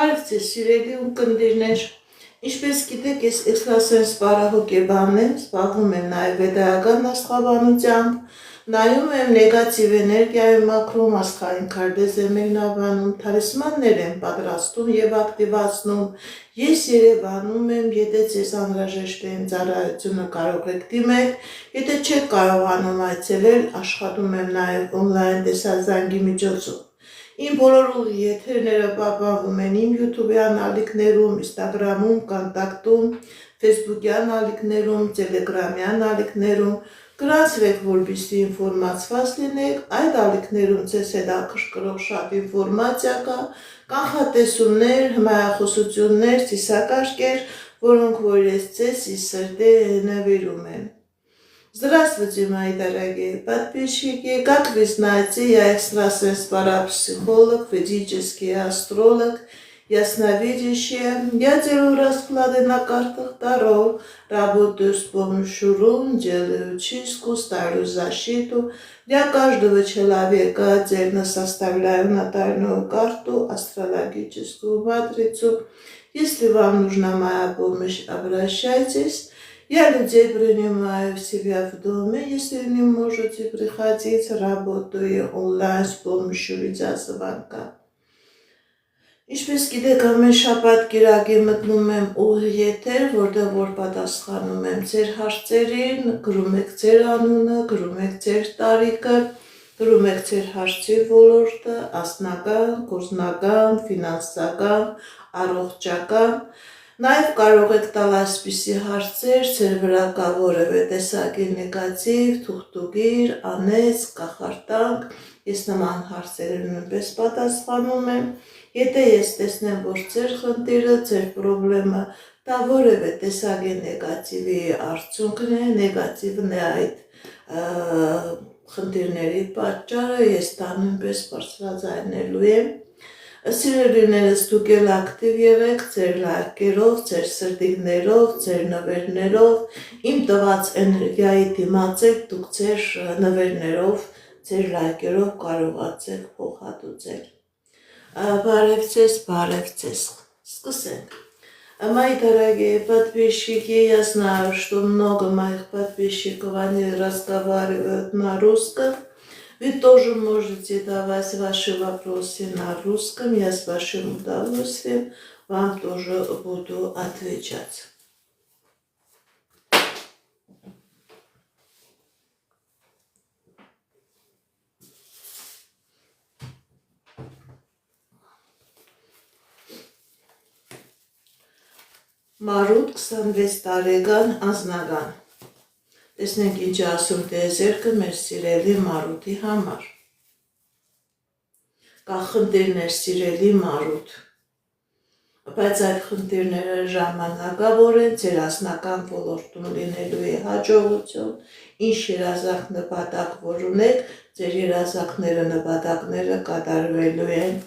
Բարևձեզ սիրելի ունկնդիրներ, ինչպես գիտեք, ես էքստրասենս պարահոգեբան եմ, զբաղվում եմ նաև վեդայական աստղաբանությամբ, նայում եմ նեգատիվ էներգիայի մաքրում, աստղային քարտեզ եմ մեկնաբանում, թալիսմաններ եմ պատրաստում եւ ակտիվացնում, ես Երևանում եմ, եթե ձեզ անհրաժեշտ է իմ ծառայությունը կարող եք դիմել, եթե չեք կարողանում այցելել, աշխատում եմ նաև օնլայն տեսազանգի միջոցով։ Իմ բոլոր ուղի եթերները պահպանվում են իմ YouTube-յան ալիքներում, Instagram-ում, Կոնտակտում, Facebook-յան ալիքներում, Telegram-յան ալիքներում, գրանցվեք, որպեսզի ինֆորմացված լինեք, այդ ալիքներում ձեզ հետաքրքրող շատ ինֆորմացիա կա, կանխատեսումներ, հմայախոսություններ, ծիսակարգեր, որոնք որ ես ձեզ из срды նվիրում եմ։ Здравствуйте, мои дорогие подписчики! Как вы знаете, я экстрасенс-парапсихолог, ведический астролог, ясновидящая. Я делаю расклады на картах Таро, работаю с помощью рун, делаю чистку, ставлю защиту. Для каждого человека отдельно составляю натальную карту, астрологическую матрицу. Если вам нужна моя помощь, обращайтесь. Я людей принимаю в себя в доме, если не можете приходить, работаю онлайн с помощью видеозвонка. Ինչպես գիտեք, ամեն շաբաթ կիրակի մտնում եմ ուղիղ եթեր, որտեղ որ պատասխանում եմ ձեր հարցերին, գրում եք ձեր անունը, գրում եք ձեր տարիքը, գրում եք ձեր հարցի ոլորտը, ասնական, գործնական, ֆինանսական, առողջական։ Նաև կարող եք տալ այսպիսի հարցեր, ձեր վրա կա որևէ տեսակի նեգատիվ, թուղթուգիր, անեծ, կախարդանք, ես նման հարցերը նույնպես պատասխանում եմ։ Եթե ես տեսնեմ, որ ձեր խնդիրը, ձեր պրոբլեմը դա որևէ տեսակի նեգատիվի արդյունքն է, նեգատիվն է այդ խնդիրների պատճառը, ես դա նույնպես բարձրաձայնելու եմ։ Սիրելիներս, դուք էլ ակտիվ եղեք ձեր լայքերով, ձեր սրտիկներով, ձեր նվերներով, իմ տված էներգիայի դիմացեք, դուք ձեր նվերներով, ձեր լայքերով կարողացեք փոխհատուցել։ Բարևձեզ, սկսենք։ Мои дорогие подписчики, я знаю, что много моих подписчиков, они разговаривают на русском. Вы тоже можете давать ваши вопросы на русском, я с вашим удовольствием вам тоже буду отвечать. Մարութ 26 տարեկան անձնական։ Տեսնենք ինչ ասում տիեզերքը մեր սիրելի Մարութի համար։ Կա խնդիրներ սիրելի Մարութ, բայց այդ խնդիրները ժամանակավոր են, ձեր անձնական ոլորտում լինելու է հաջողություն, ինչ երազանք նպատակ որ ունեք, ձեր երազանքները նպատակները կատարվելու են։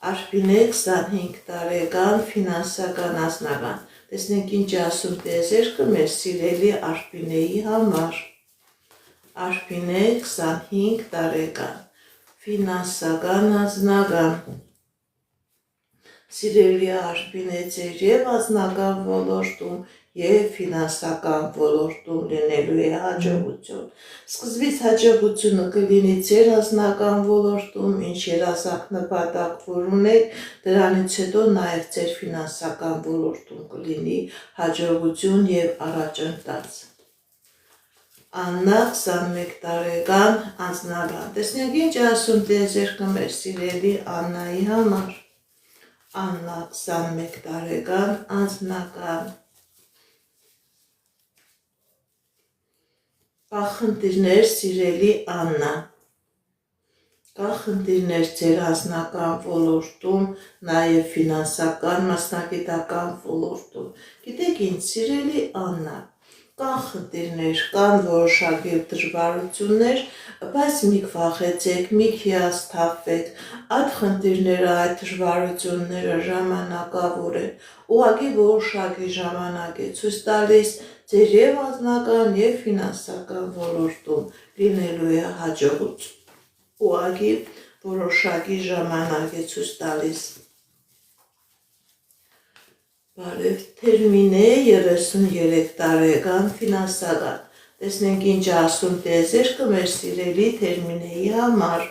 Արփինե 25 տարեկան ֆինանսական անձնական։ Տեսնենք ինչ ասում տիեզերքը մեր սիրելի Արփինեի համար։ Արփինե 25 տարեկան ֆինանսական անձնական։ Սիրելի Արփինե, ձեր եւ անձնական ոլորտում եւ ֆինանսական ոլորտում լինելու է հաջողություն։ Սկզբից հաջողությունը կլինի ձեր անձնական ոլորտում, ինչ երազանք նպատակ որ ունեք, դրանից հետո նաև ձեր ֆինանսական ոլորտում կլինի հաջողություն եւ առաջընթաց։ Աննա 21 տարեկան անձնական։ Տեսնենք ինչ ասում տիեզերքը մեր սիրելի Աննայի համար։ Աննա 21 տարեկան անձնական։ Կա խնդիրներ սիրելի Աննա։ Կա խնդիրներ ձեր անձնական ոլորտում, նաև ֆինանսական, մասնագիտական ոլորտում։ Գիտեք ինչ, սիրելի Աննա, կան խնդիրներ, կան որոշակի դժվարություններ, բայց մի վախեցեք, մի հիասթափվեք, այդ խնդիրները, այդ դժվարությունները ժամանակավոր են, ուղղակի որոշակի ժամանակ է ցույց տալիս ձեր եւ անձնական եւ ֆինանսական ոլորտում լինելու է հաջողություն։ Ուղղակի որոշակի ժամանակ է ցույց տալիս։ Բարև, թերմին է 33 տարեկան ֆինանսական։ Տեսնենք ինչ ասում տիեզերքը մեր սիրելի թերմինեի համար։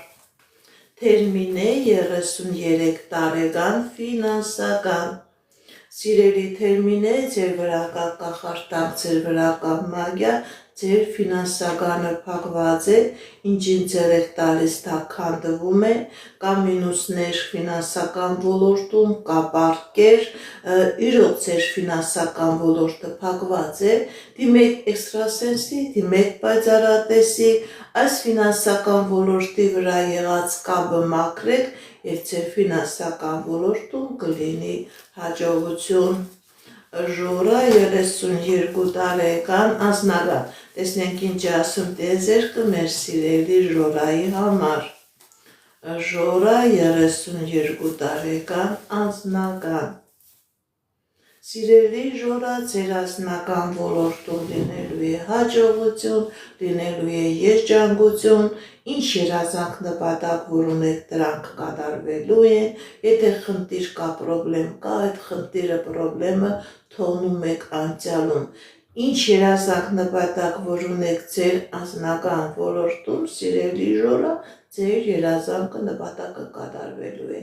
Թերմին է 33 տարեկան ֆինանսական։ Սիրելի թերմին է, ձեր վրա կա կախարդանք, ձեր վրա կա մագիա, ձեր ֆինանսականը փակված է, ինչին ձեր եք տալիս դա քանդվում է, կա մինուսներ ֆինանսական ոլորտում, կա պարտքեր, իրոք ձեր ֆինանսական ոլորտը փակված է, դիմեք էքստրասենսի, դիմեք պայծառատեսի, այս ֆինանսական ոլորտի վրա եղած կապը մաքրեք եւ ձեր ֆինանսական ոլորտում կլինի հաջողություն։ Ժորա 32 տարեկան անձնական։ Տեսնենք ինչ ասում տիեզերքը մեր սիրելի Ժորայի համար։ Ժորա 32 տարեկան անձնական։ Սիրելի Ժորա, ձեր անձնական ոլորտում լինելու է հաջողություն, լինելու է երջանկություն, ինչ երազանք նպատակ, որ ունեք, դրանք կատարվելու են, եթե խնդիր կա, պրոբլեմ կա, այդ խնդիրը, պրոբլեմը թողնում եք անցյալում։ Ինչ երազանք նպատակ, որ ունեք ձեր անձնական ոլորտում, սիրելի Ժորա, ձեր երազանքը նպատակը կատարվելու է։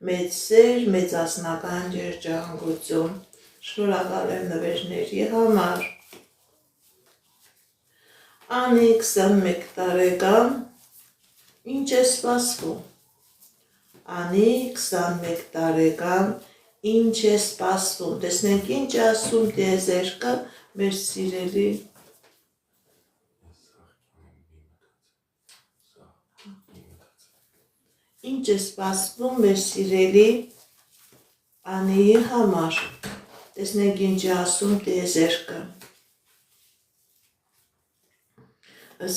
Մեծ սեր, մեծ անձնական երջանկություն։ Շնորհակալ եմ նվերների համար։ Անի 21 տարեկան, ինչ է սպասվում։ Անի 21 տարեկան, ինչ է սպասվում։ Տեսնենք ինչ ասում տիեզերքը մեր սիրելի ինչ է սպասվում մեր սիրելի Անիի համար։ Տեսնենք ինչ է ասում տիեզերքը։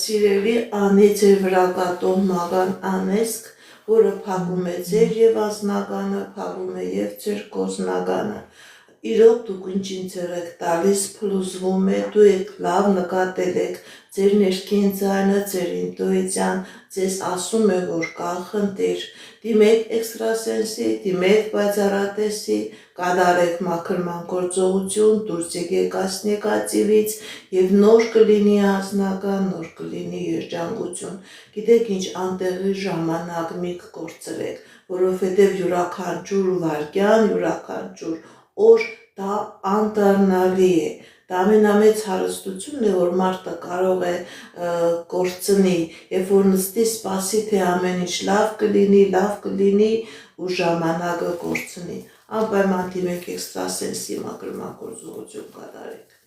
Սիրելի Անի, ձեր վրա կա տոհմական անեզք, որը փակում է ձեր եւ անձնականը, փակում է եւ ձեր գործնականը։ Իրոք դուք ինչին ձեր եք տալիս, փլուզվում է, դու եք լավ նկատել եք, ձեր ներքին ձայնը, ձեր ինտուիցիան ձեզ ասում է, որ կա խնդիր, դիմեք էքստրասենսի, դիմեք պայծառատեսի, կատարեք մաքրման գործողություն, դուրս եկեք այս նեգատիվից եւ նոր կլինի անձնական, նոր կլինի երջանկություն։ Գիտեք ինչ, անտեղի ժամանակ մի կկործրեք, որովհետեւ յուրաքանչյուր վայրկյան, յուրաքանչյուր օր դա անդառնալի է։ Դա ամենամեծ հարստությունն է, որ մարդը կարող է կորցնի, երբ որ նստի սպասի, թե ամեն ինչ լավ կլինի ու ժամանակը կորցնի։ Անպայման դիմեք էքստրասենսի մաքրման գործողություն կատարեք։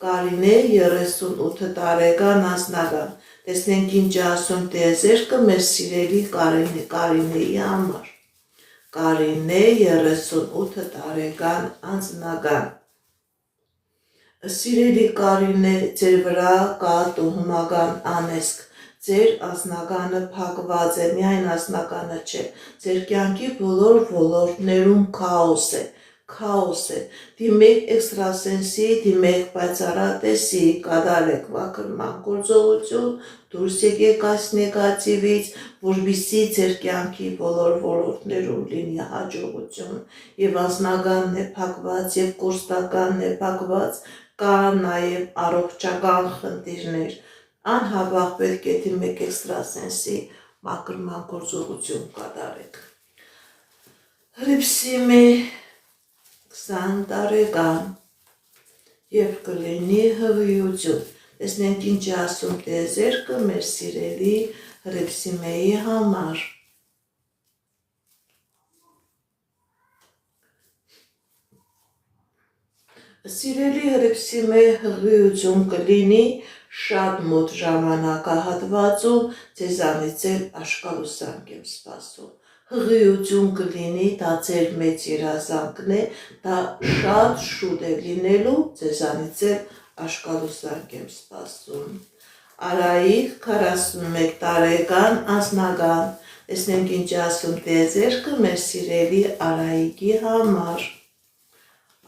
Կարինե 38 տարեկան անձնական։ Տեսնենք ինչ ասում տիեզերքը մեր սիրելի Կարինեի համար։ Կարինե 38 տարեկան անձնական։ Սիրելի Կարինե, ձեր վրա կա տոհմական անեզք, ձեր անձնականը փակված է, միայն անձնականը չէ, ձեր կյանքի բոլոր ոլորտներում քաոս է, դիմեք էքստրասենսի, դիմեք պայծառատեսի, կատարեք մաքրման գործողություն, դուրս եկեք այս նեգատիվից, որպեսզի ձեր կյանքի բոլոր ոլորտներում լինի հաջողություն, եւ անձնականն է փակված, եւ գործնականն է փակված, կա նաեւ առողջական խնդիրներ, անհավաղ պետք է դիմեք էքստրասենսի մաքրման գործողություն կատարեք։ Հրիփսիմի 20 տարեկան եւ կլինի հղիություն։ Տեսնենք ինչ է ասում տիեզերքը մեր սիրելի Հրիփսիմեի համար։ Սիրելի Հրիփսիմե, հղիություն կլինի շատ մոտ ժամանակահատվածում, ձեզանից էլ աշկալուսանք եմ սպասում։ Հղիություն կլինի, դա ձեր մեծ երազանքն է, դա շատ շուտ է լինելու, ձեզանից էլ աշկալուսանք եմ սպասում։ Արայիկ 41 տարեկան անձնական։ Տեսնենք ինչ ասում տիեզերքը մեր սիրելի Արայիկի համար։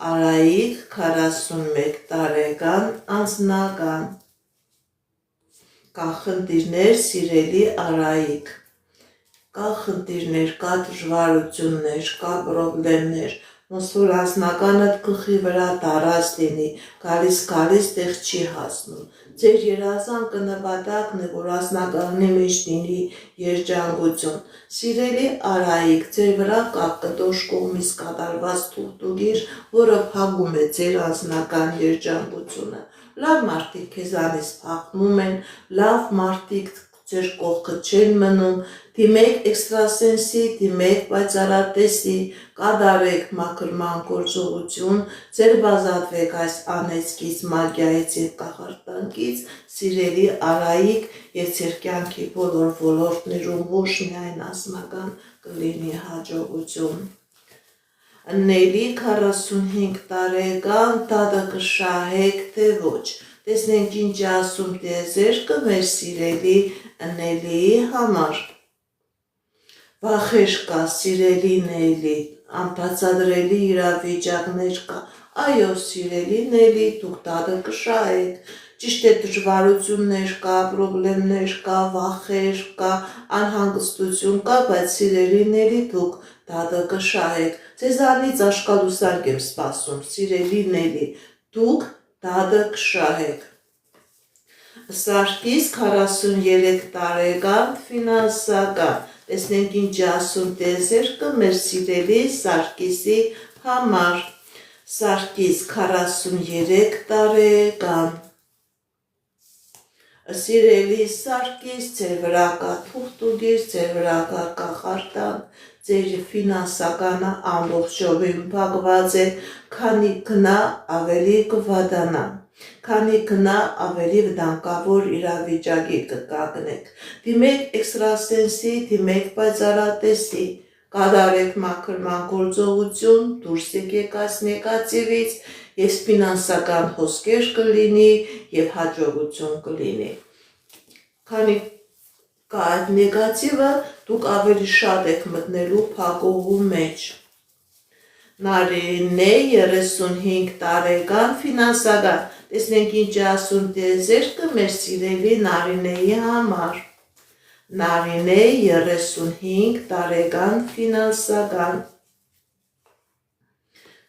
Արայիկ 41 տարեկան անձնական։ Կա խնդիրներ, սիրելի Արայիկ։ կա խնդիրներ, կա դժվարություններ, կա պրոբլեմներ, ոնց որ անձնականդ գլխի վրա տարած լինի, գալիս տեղ չի հասնում։ Ձեր երազանքը նպատակն է, որ անձնականի մեջ լինի երջանկություն։ Սիրելի Արայիկ, ձեր վրա կա կտոր կողմից կատարված թուղթուղիր, որը փակում է ձեր անձնական երջանկությունը։ Լավ մարդիկ քեզանից փախնում են, լավ մարդիկ ձեր կողքը չեն մնում, դիմեք էքստրասենսի, դիմեք պայծառատեսի, կատարեք մաքրման գործողություն, ձերբազատվեք այս անեծքից, մագիայից և կախարդանքից, սիրելի Արայիկ, և ձեր կյանքի բոլոր ոլորտներում ոչ միայն անձնական կլինի հաջողություն։ Նելի 45 տարեկան տատը կշահեք, թե ոչ։ Տեսնենք ինչ ասում տիեզերքը մեր սիրելի Նելիի համար։ Վախեր կա, սիրելի Նելի, անբացատրելի իրավիճակներ կա։ Այո, սիրելի Նելի, դուք տատը կշահեք։ Ճիշտ է, դժվարություններ կա, պրոբլեմներ կա, վախեր կա, անհանգստություն կա, բայց սիրելի Նելի, դուք տատը կշահեք։ Ձեզանից աշկալուսանք եմ սպասում, սիրելի Նելի, դուք տատը կշահեք։ Սարգիս 43 տարեկան ֆինանսական։ Տեսնենք ինչ ասում տիեզերքը մեր սիրելի Սարգիսի համար։ Սարգիս 43 տարեկան։ Սիրելի Սարգիս, ձեր վրա կա թուղթուղիր, ձեր վրա կա կախարդանք, ձեր ֆինանսականը ամբողջովին փակված է, քանի գնա ավելի կվատանա, քանի գնա ավելի վտանգավոր իրավիճակի կկանգնեք։ Դիմեք էքստրասենսի, դիմեք պայծառատեսի, կատարեք մաքրման գործողություն, դուրս եկեք այս նեգատիվից, և ֆինանսական հոսքեր կլինի, և հաջողություն կլինի։ Քանի կա այդ նեգատիվը, դուք ավելի շատ եք մտնելու փակողու մեջ։ Նարինե 35 տարեկան ֆինանսական։ Տեսնենք ինչ ասում տիեզերքը մեր սիրելի Նարինեի համար։ Նարինե 35 տարեկան ֆինանսական։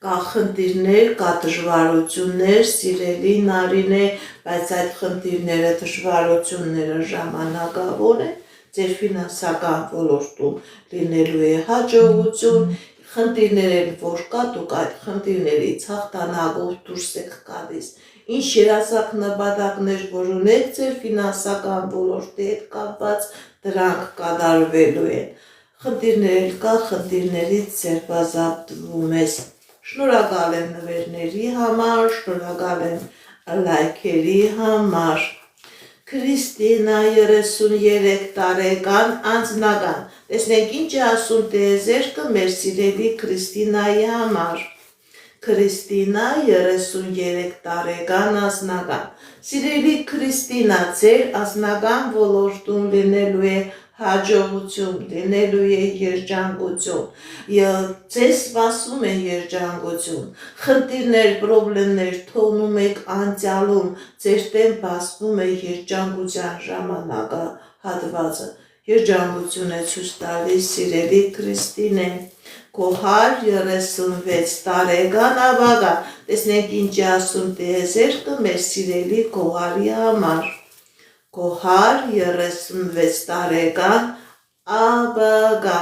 Կա խնդիրներ, կա դժվարություններ, սիրելի Նարինե, բայց այդ խնդիրները, դժվարությունները ժամանակավոր են, ձեր ֆինանսական ոլորտում լինելու է հաջողություն, խնդիրներ են, որ կա, դուք այդ խնդիրներից հաղթանակով դուրս եք գալիս։ Ինչ երազանք նպատակներ, որ ունեք ձեր ֆինանսական ոլորտի հետ կապված, դրանք կատարվելու են։ Խնդիրներ կա, խնդիրներից ձերբազատվում ես։ Շնորհակալ եմ նվերների համար, շնորհակալ եմ լայքերի համար։ Քրիստինա 33 տարեկան անձնական։ Տեսնենք ինչ է ասում տիեզերքը մեր սիրելի Քրիստինայի համար։ Քրիստինա 33 տարեկան անձնական։ Սիրելի Քրիստինա, ձեր անձնական ոլորտում լինելու է հաջողություն, լինելու է երջանկություն, ձեզ սպասում է երջանկություն, խնդիրներ, պրոբլեմներ թողնում եք անցյալում, ձեր դեմ բացվում է երջանկության ժամանակահատվածը, երջանկություն է ցույց տալիս սիրելի Քրիստինե, քո 136 տարեկան ավագա, տեսնենք ինչ է ասում տիեզերքը մեր սիրելի Գոհարի համար, քո 136 տարեկան ավագա,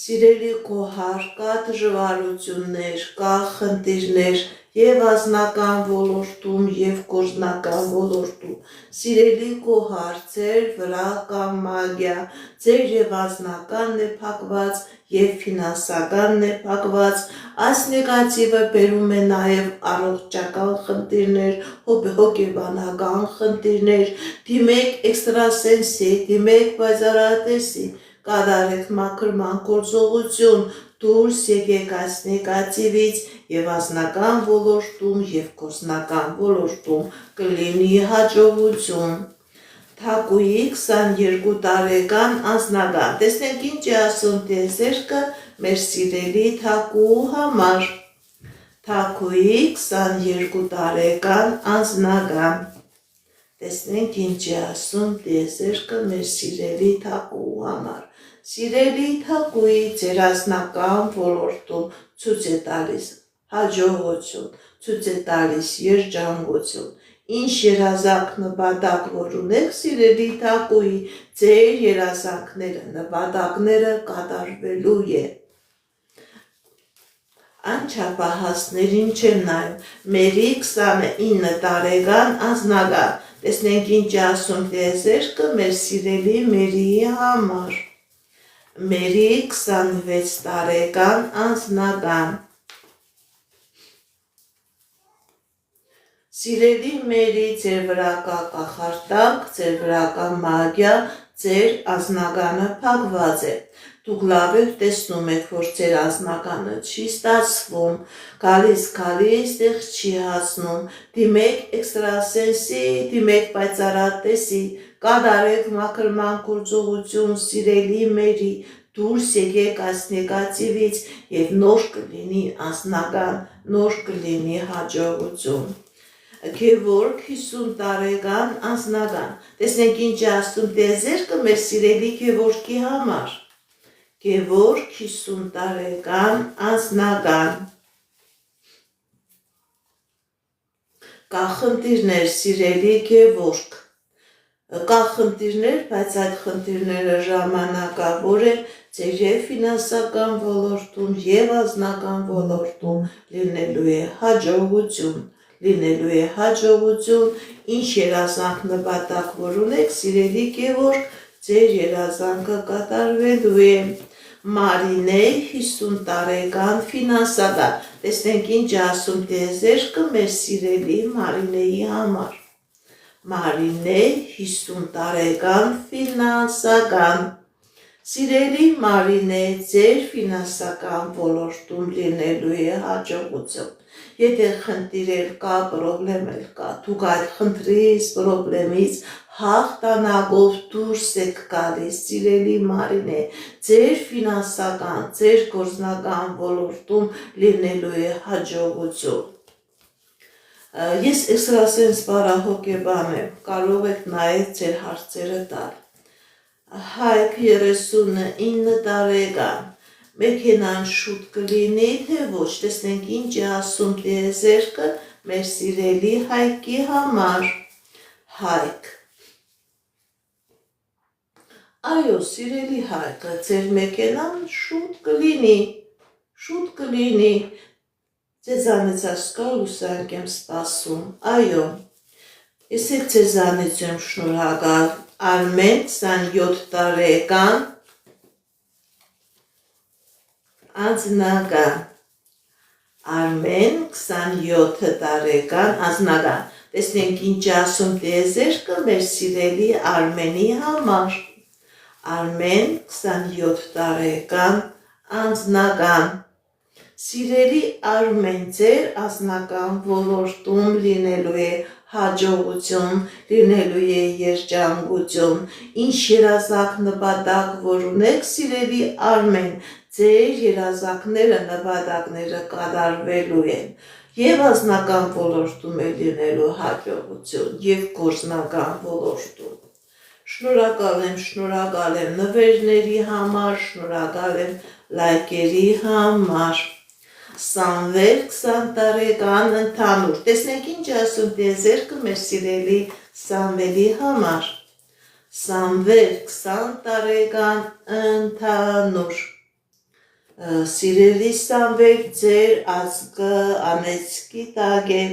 սիրելի Գոհար, կա դժվարություններ, կա խնդիրներ և անձնական ոլորտում, և գործնական ոլորտում, սիրելի Գոհար, ձեր վրա կա մագիա, ձեր և անձնականն է փակված, և ֆինանսականն է փակված, այս նեգատիվը բերում է նաև առողջական խնդիրներ, հոգեբանական խնդիրներ, դիմեք էքստրասենսի, դիմեք պայծառատեսի, կատարեք մաքրման գործողություն, դուրս եկեք այս նեգատիվից և անձնական ոլորտում և գործնական ոլորտում կլինի հաջողություն։ Թակուի 22 տարեկան անձնական։ Տեսնենք ինչ է ասում տիեզերքը մեր սիրելի Թակուի համար։ Թակուի 22 տարեկան անձնական։ Տեսնենք ինչ է ասում տիեզերքը մեր սիրելի Թակուի համար։ Սիրելի թակուի ձեր անձնական ոլորտում ցույց է տալիս հաջողություն, ցույց է տալիս երջանկություն, ինչ երազանք նպատակ որ ունեք սիրելի թակուի, ձեր երազանքները, նպատակները կատարվելու է։ Անչափահասներին չեմ նայում, մերի 29 տարեկան անձնական, տեսնենք ինչ ասում տիեզերքը մեր սիրելի Մերիի համար, Մերի 26 տարեկան անձնական, սիրելի Մերի ձեր վրա կա կախարդանք, ձեր վրա կա մագիա, ձեր անձնականը փակված է, դուք լավ եք տեսնում եք, որ ձեր անձնականը չի ստացվում, գալիս տեղ չի հասնում, դիմեք էքստրասենսի, դիմեք պայծառատեսի, կատարեք մաքրման գործողություն սիրելի Մերի, դուրս եկեք այս նեգատիվից եւ նոր կլինի անձնական, նոր կլինի հաջողություն։ Գևորգ 50 տարեկան անձնական, տեսնենք ինչ ասում տիեզերքը մեր սիրելի Գևորգի համար, Գևորգ 50 տարեկան անձնական, կա խնդիրներ սիրելի Գևորգ, կա խնդիրներ, բայց այդ խնդիրները ժամանակավոր են ձեր եւ ֆինանսական ոլորտում եւ անձնական ոլորտում լինելու է հաջողություն, ինչ երազանք նպատակ որ ունեք սիրելի Գևորգ, ձեր երազանքը կատարվելու է։ Մարինե 50 տարեկան ֆինանսական, տեսնենք ինչ ասում տիեզերքը մեր սիրելի Մարինեի համար, Մարինե 50 տարեկան ֆինանսական, սիրելի Մարինե ձեր ֆինանսական ոլորտում լինելու է հաջողություն, եթե խնդիր կա, պրոբլեմ կա, դուք այդ խնդրից, պրոբլեմից հաղթանակով դուրս եք գալիս, սիրելի Մարինե, ձեր ֆինանսական, ձեր գործնական ոլորտում լինելու է հաջողություն։ Ես էքստրասենս բարահոգեբան եմ, կարող եք նաև ձեր հարցերը տալ։ Հայկ 39 տարեկան, մեքենան շուտ կլինի, թե ոչ, տեսնենք ինչ է ասում տիեզերքը մեր սիրելի Հայկի համար, Հայկ։ Այո, սիրելի Հայկը, ձեր մեքենան շուտ կլինի, ձեզանից ասկալ ուսանք եմ սպասում, այո, եսեք ձեզանից եմ շնորհակալ, Արմեն 27 տարեկան, անձնական, Արմեն 27 տարեկան անձնական, տեսնենք ինչ ասում տիեզերքը մեր սիրելի Արմենի համար, Արմեն 27 տարեկան անձնական, սիրելի Արմեն ձեր անձնական ոլորտում լինելու է հաջողություն, լինելու է երջանկություն, ինչ երազանք նպատակ որ ունեք սիրելի Արմեն, ձեր երազանքները, նպատակները կատարվելու են եւ անձնական ոլորտում է լինելու հաջողություն եւ գործնական ոլորտում։ Շնորհակալ եմ նվերների համար, շնորհակալ եմ լայքերի համար։ Սամվել 20 տարեկան ընդհանուր, տեսնենք ինչ ասում տիեզերքը մեր սիրելի Սամվելի համար, Սամվել 20 տարեկան ընդհանուր, սիրելի Սամվել ձեր ազգը անեծքի տակ է,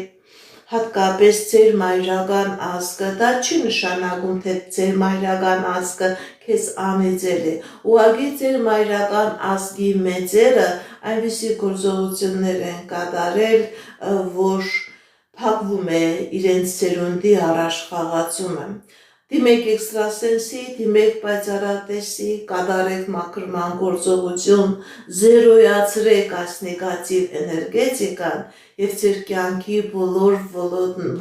հատկապես ձեր մայրական ազգը, դա չի նշանակում, թե ձեր մայրական ազգը քեզ անեծել է, ուղղակի ձեր մայրական ազգի մեծերը այնպիսի գործողություններ են կատարել, որ փակվում է իրենց սերունդի առաջխաղացումը։ Դիմեք էքստրասենսի, դիմեք պայծառատեսի, կատարեք մաքրման գործողություն, զերոյացրեք այս նեգատիվ էներգետիկան եւ ձեր կյանքի բոլոր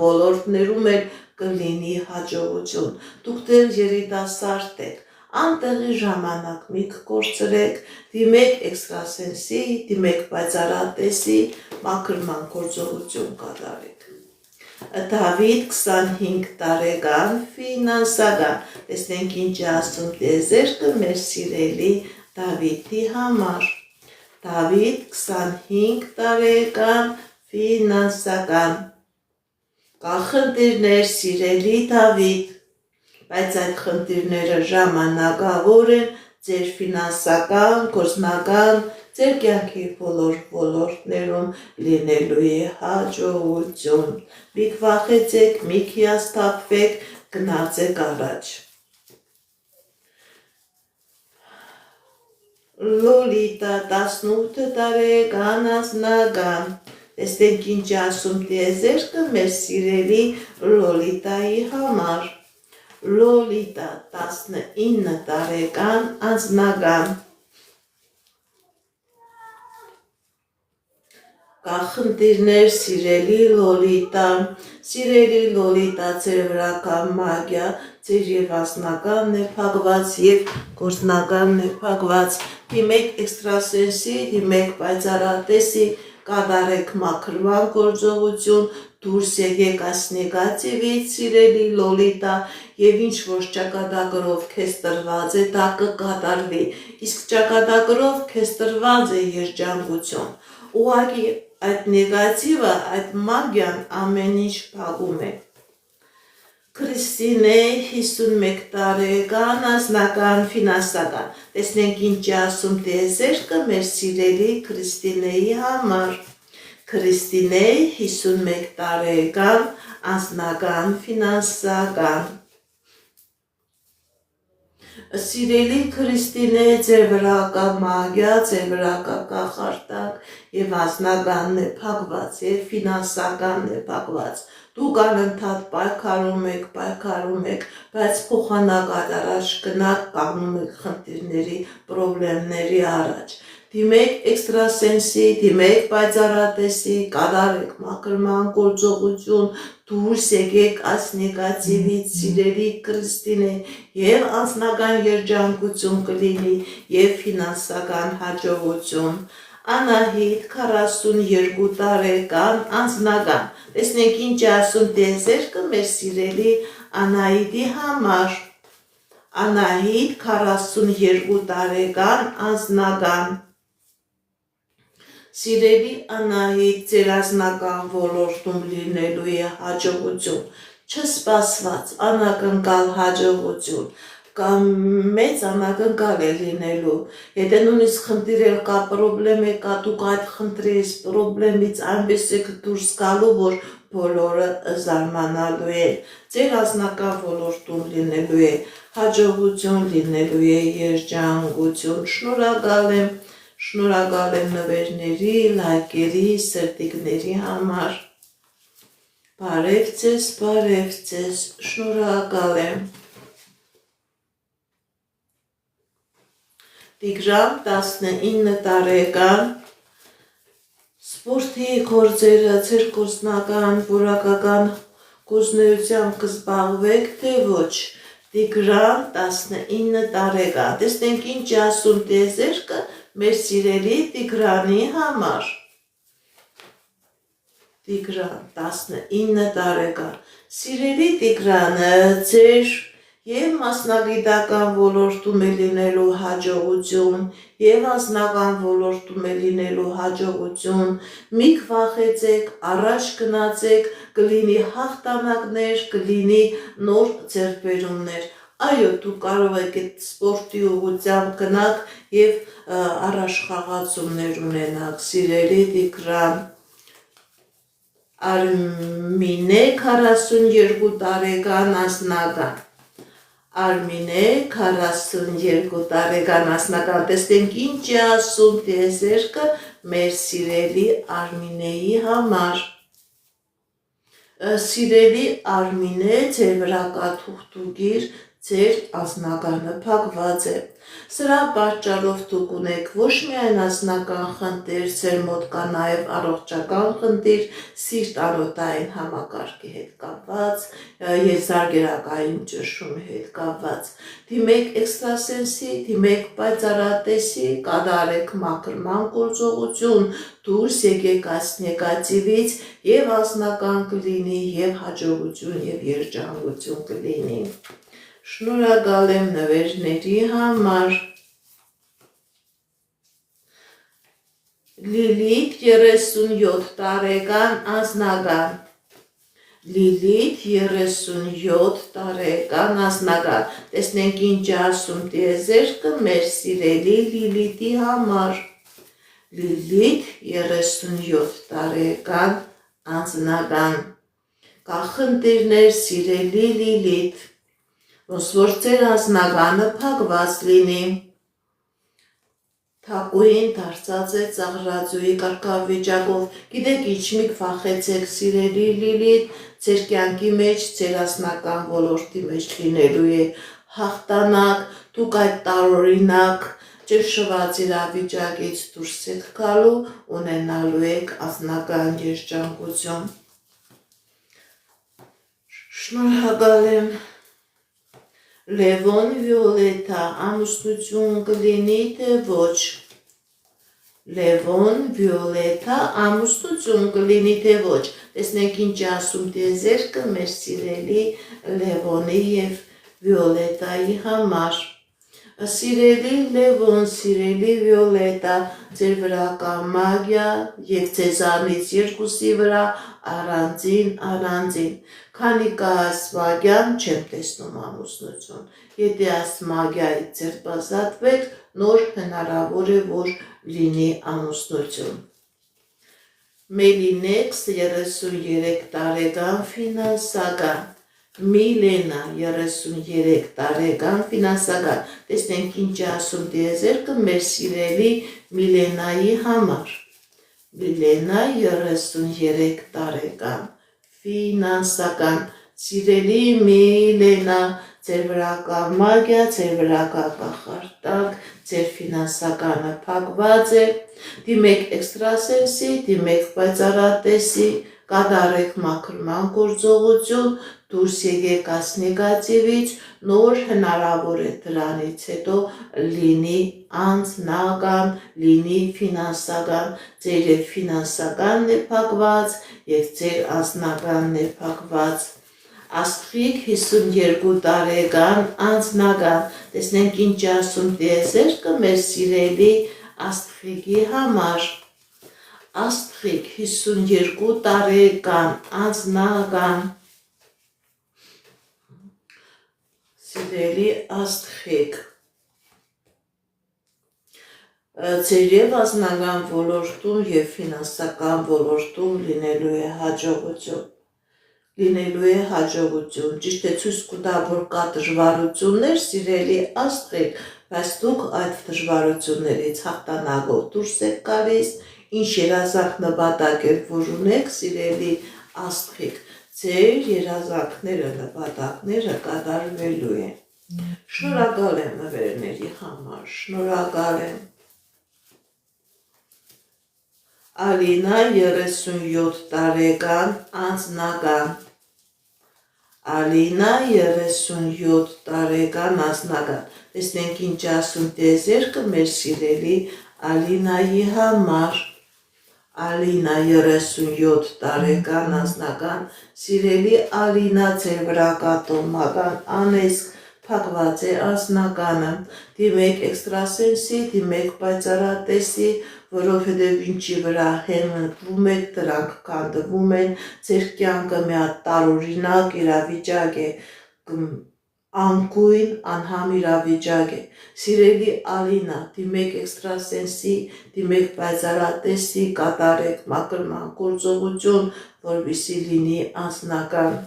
ոլորտներում էլ կլինի հաջողություն։ Դուք դեռ երիտասարդ եք, անտեղի ժամանակ մի կկործրեք, դիմեք էքստրասենսի, դիմեք պայծառատեսի, մաքրման գործողություն կատարեք։ Դավիթ 25 տարեկան ֆինանսական, տեսնենք ինչ ասում տիեզերքը մեր սիրելի Դավիթի համար, Դավիթ 25 տարեկան ֆինանսական, կա խնդիրներ սիրելի Դավիթ, բայց այդ խնդիրները ժամանակավոր են ձեր ֆինանսական, գործնական, ձեր կյանքի բոլոր ոլորտներում լինելու է հաջողություն, մի վախեցեք, մի հիասթափվեք, գնացեք առաջ։ Լոլիտա 18 տարեկան անձնական, տեսնենք ինչ ասում տիեզերքը մեր սիրելի Լոլիտայի համար, Լոլիտա 19 տարեկան անձնական, կա խնդիրներ սիրելի Լոլիտա, ձեր վրա կա մագիա, ձեր եւ անձնականն է փակված եւ գործնականն է փակված, դիմեք էքստրասենսի, դիմեք պայծառատեսի, կատարեք մաքրման գործողություն, դուրս եկեք այս նեգատիվից սիրելի Լոլիտա եւ ինչ որ ճակատագրով քեզ տրված է դա կկատարվի, իսկ ճակատագրով քեզ տրված է երջանկություն, ուղղակի այդ նեգատիվը, այդ մագիան ամեն ինչ փակում է։ Քրիստինե 51 տարեկան անձնական ֆինանսական, տեսնենք ինչ ասում տիեզերքը մեր սիրելի Քրիստինեի համար, Քրիստինե 51 տարեկան անձնական ֆինանսական, սիրելի Քրիստինե ձեր վրա կա մագիա, ձեր վրա կա կախարդակ եւ անձնականն է փակված եւ ֆինանսականն է փակված, դուք անընդհատ պայքարում եք, բայց փոխանակ առաջ գնաք, կանգնում եք խնդիրների, պրոբլեմների առաջ, դիմեք էքստրասենսի, դիմեք պայծառատեսի, կատարեք մաքրման գործողություն, դուրս եկեք այս նեգատիվից սիրելի Քրիստինե եւ անձնական երջանկություն կլինի եւ ֆինանսական հաջողություն, Անահիտ 42 տարեկան անձնական, տեսնենք ինչ ասում տիեզերքը մեր սիրելի Անահիտի համար, Անահիտ 42 տարեկան անձնական, սիրելի Անահիտ ձեր անձնական ոլորտում լինելու է հաջողություն, չսպասված անակնկալ հաջողություն, կամ մեծ անակնկալ է լինելու, եթե նույնիսկ խնդիր կա, պրոբլեմ կա, դուք այդ խնդրից, պրոբլեմից այնպես եք դուրս գալու, որ բոլորը զարմանալու են, ձեր անձնական ոլորտում լինելու է հաջողություն, լինելու է երջանկություն, շնորհակալ եմ նվերների, լայքերի, սրտիկների համար, բարև ձեզ, շնորհակալ եմ։ Տիգրան 19 տարեկան, սպորտի գործերը, ձեր գործնական, որակական գործունեությամբ կզբաղվեք, թե ոչ, Տիգրան 19 տարեկան, տեսնենք ինչ ասում տիեզերքը մեր սիրելի Տիգրանի համար, Տիգրան 19 տարեկան, սիրելի Տիգրանը ձեր եւ մասնագիտական ոլորտում է լինելու հաջողություն, եւ անձնական ոլորտում է լինելու հաջողություն, մի վախեցեք, առաջ գնացեք, կլինի հաղթանակներ, կլինի նոր ձեռքբերումներ, այո, դուք կարող եք այդ սպորտի ուղղությամբ գնաք եւ առաջխաղացումներ ունենաք, սիրելի Տիգրան, Արմինե 42 տարեկան անձնական, Արմինե 42 տարեկան անձնական, տեսնենք ինչ է ասում տիեզերքը մեր սիրելի Արմինեի համար, սիրելի Արմինե ձեր վրա կա թուղթուգիր, ձեր անձնականը փակված է։ Սրա պատճառով դուք ունեք ոչ միայն անձնական խնդիր, ձեր մոտ կա նաև առողջական խնդիր, սիրտ-անոթային համակարգի հետ կապված եւ զարգերակային ճնշումի հետ կապված։ Դիմեք էքստրասենսի, դիմեք պայծառատեսի, կատարեք մաքրման գործողություն, դուրս եկեք այս նեգատիվից եւ անձնական կլինի, եւ հաջողություն եւ երջանկություն կլինի։ Շնորհակալ եմ նվերների համար։ Լիլիթ 37 տարեկան անձնական։ Լիլիթ 37 տարեկան անձնական։ Տեսնենք ինչ ասում տիեզերքը մեր սիրելի Լիլիթի համար։ Լիլիթ 37 տարեկան անձնական։ Կա խնդիրներ, սիրելի Լիլիթ, ոնց որ ձեր անձնականը փակված լինի։ Թակուհին դարձած է ծաղրածուի կարգավիճակով։ Գիտեք ինչ մի վախեցեք, սիրելի Լիլիթ, ձեր կյանքի մեջ, ձեր անձնական ոլորտի մեջ լինելու է հաղթանակ, դուք այդ տարօրինակ ճնշված իրավիճակից դուրս եք գալու, ունենալու եք անձնական երջանկություն։ Շնորհակալ եմ։ Լևոն Վիոլետա, ամուսնություն կլինի թե ոչ։ Լևոն Վիոլետա, ամուսնություն կլինի թե ոչ։ Տեսնենք ինչ ասում տիեզերքը մեր սիրելի Լևոնի եւ Վիոլետայի համար։ Սիրելի Լևոն, սիրելի Վիոլետա, ձեր վրա կա մագիա եւ ձեզանից երկուսի վրա առանձին։ Քանի կա այս մագիան, չեմ տեսնում ամուսնություն։ Եթե այս մագիայից ձերբազատվեք, նոր հնարավոր է, որ լինի ամուսնություն։ Մելինեքս 33 տարեկան ֆինանսական։ Միլենա 33 տարեկան ֆինանսական։ Տեսնենք ինչ ասում տիեզերքը մեր սիրելի Միլենայի համար։ Միլենա 33 տարեկան ֆինանսական։ Սիրելի Միլենա, ձեր վրա կա մագիա, ձեր վրա կա կախարդակ, ձեր ֆինանսականը փակված է։ Դիմեք էքստրասենսի, դիմեք պայծառատեսի, կատարեք մաքրման գործողություն, դուրս եկեք այս նեգատիվից, նոր հնարավոր է դրանից հետո լինի անձնական, լինի ֆինանսական, ձեր եւ ֆինանսականն է փակված եւ ձեր անձնականն է փակված։ Աստղիկ 52 տարեկան անձնական։ Տեսնենք ինչ ասում տիեզերքը մեր սիրելի Աստղիկի համար։ Աստղիկ 52 տարեկան անձնական։ Սիրելի Աստղիկ, ձեր եւ անձնական ոլորտում եւ ֆինանսական ոլորտում լինելու է հաջողություն։ Ճիշտ է, ցույց կտա, որ կա դժվարություններ, սիրելի Աստղիկ, բայց դուք այդ դժվարություններից հաղթանակով դուրս եք գալիս, ինչ երազանք նպատակ եք, որ ունեք, սիրելի Աստղիկ, ձեր երազանքները, նպատակները կատարվելու են։ Շնորհակալ եմ նվերների համար, շնորհակալ եմ։ Ալինա 37 տարեկան անձնական։ Ալինա 37 տարեկան անձնական։ Տեսնենք ինչ ասում տիեզերքը մեր սիրելի Ալինայի համար։ Ալինա 37 տարեկան անձնական։ Սիրելի Ալինա, ձեր վրա կա տոհմական անեծք, փակված է անձնականը։ Դիմեք էքստրասենսի, դիմեք պայծառատեսի, որովհետև ինչի վրա հենվում եք, դրանք քանդվում են, ձեր կյանքը մի հատ տարօրինակ իրավիճակ է, անկույն, անհամ իրավիճակ է։ Սիրելի Ալինա, դիմեք էքստրասենսի, դիմեք պայծառատեսի, կատարեք մաքրման գործողություն, որպեսզի լինի անձնական։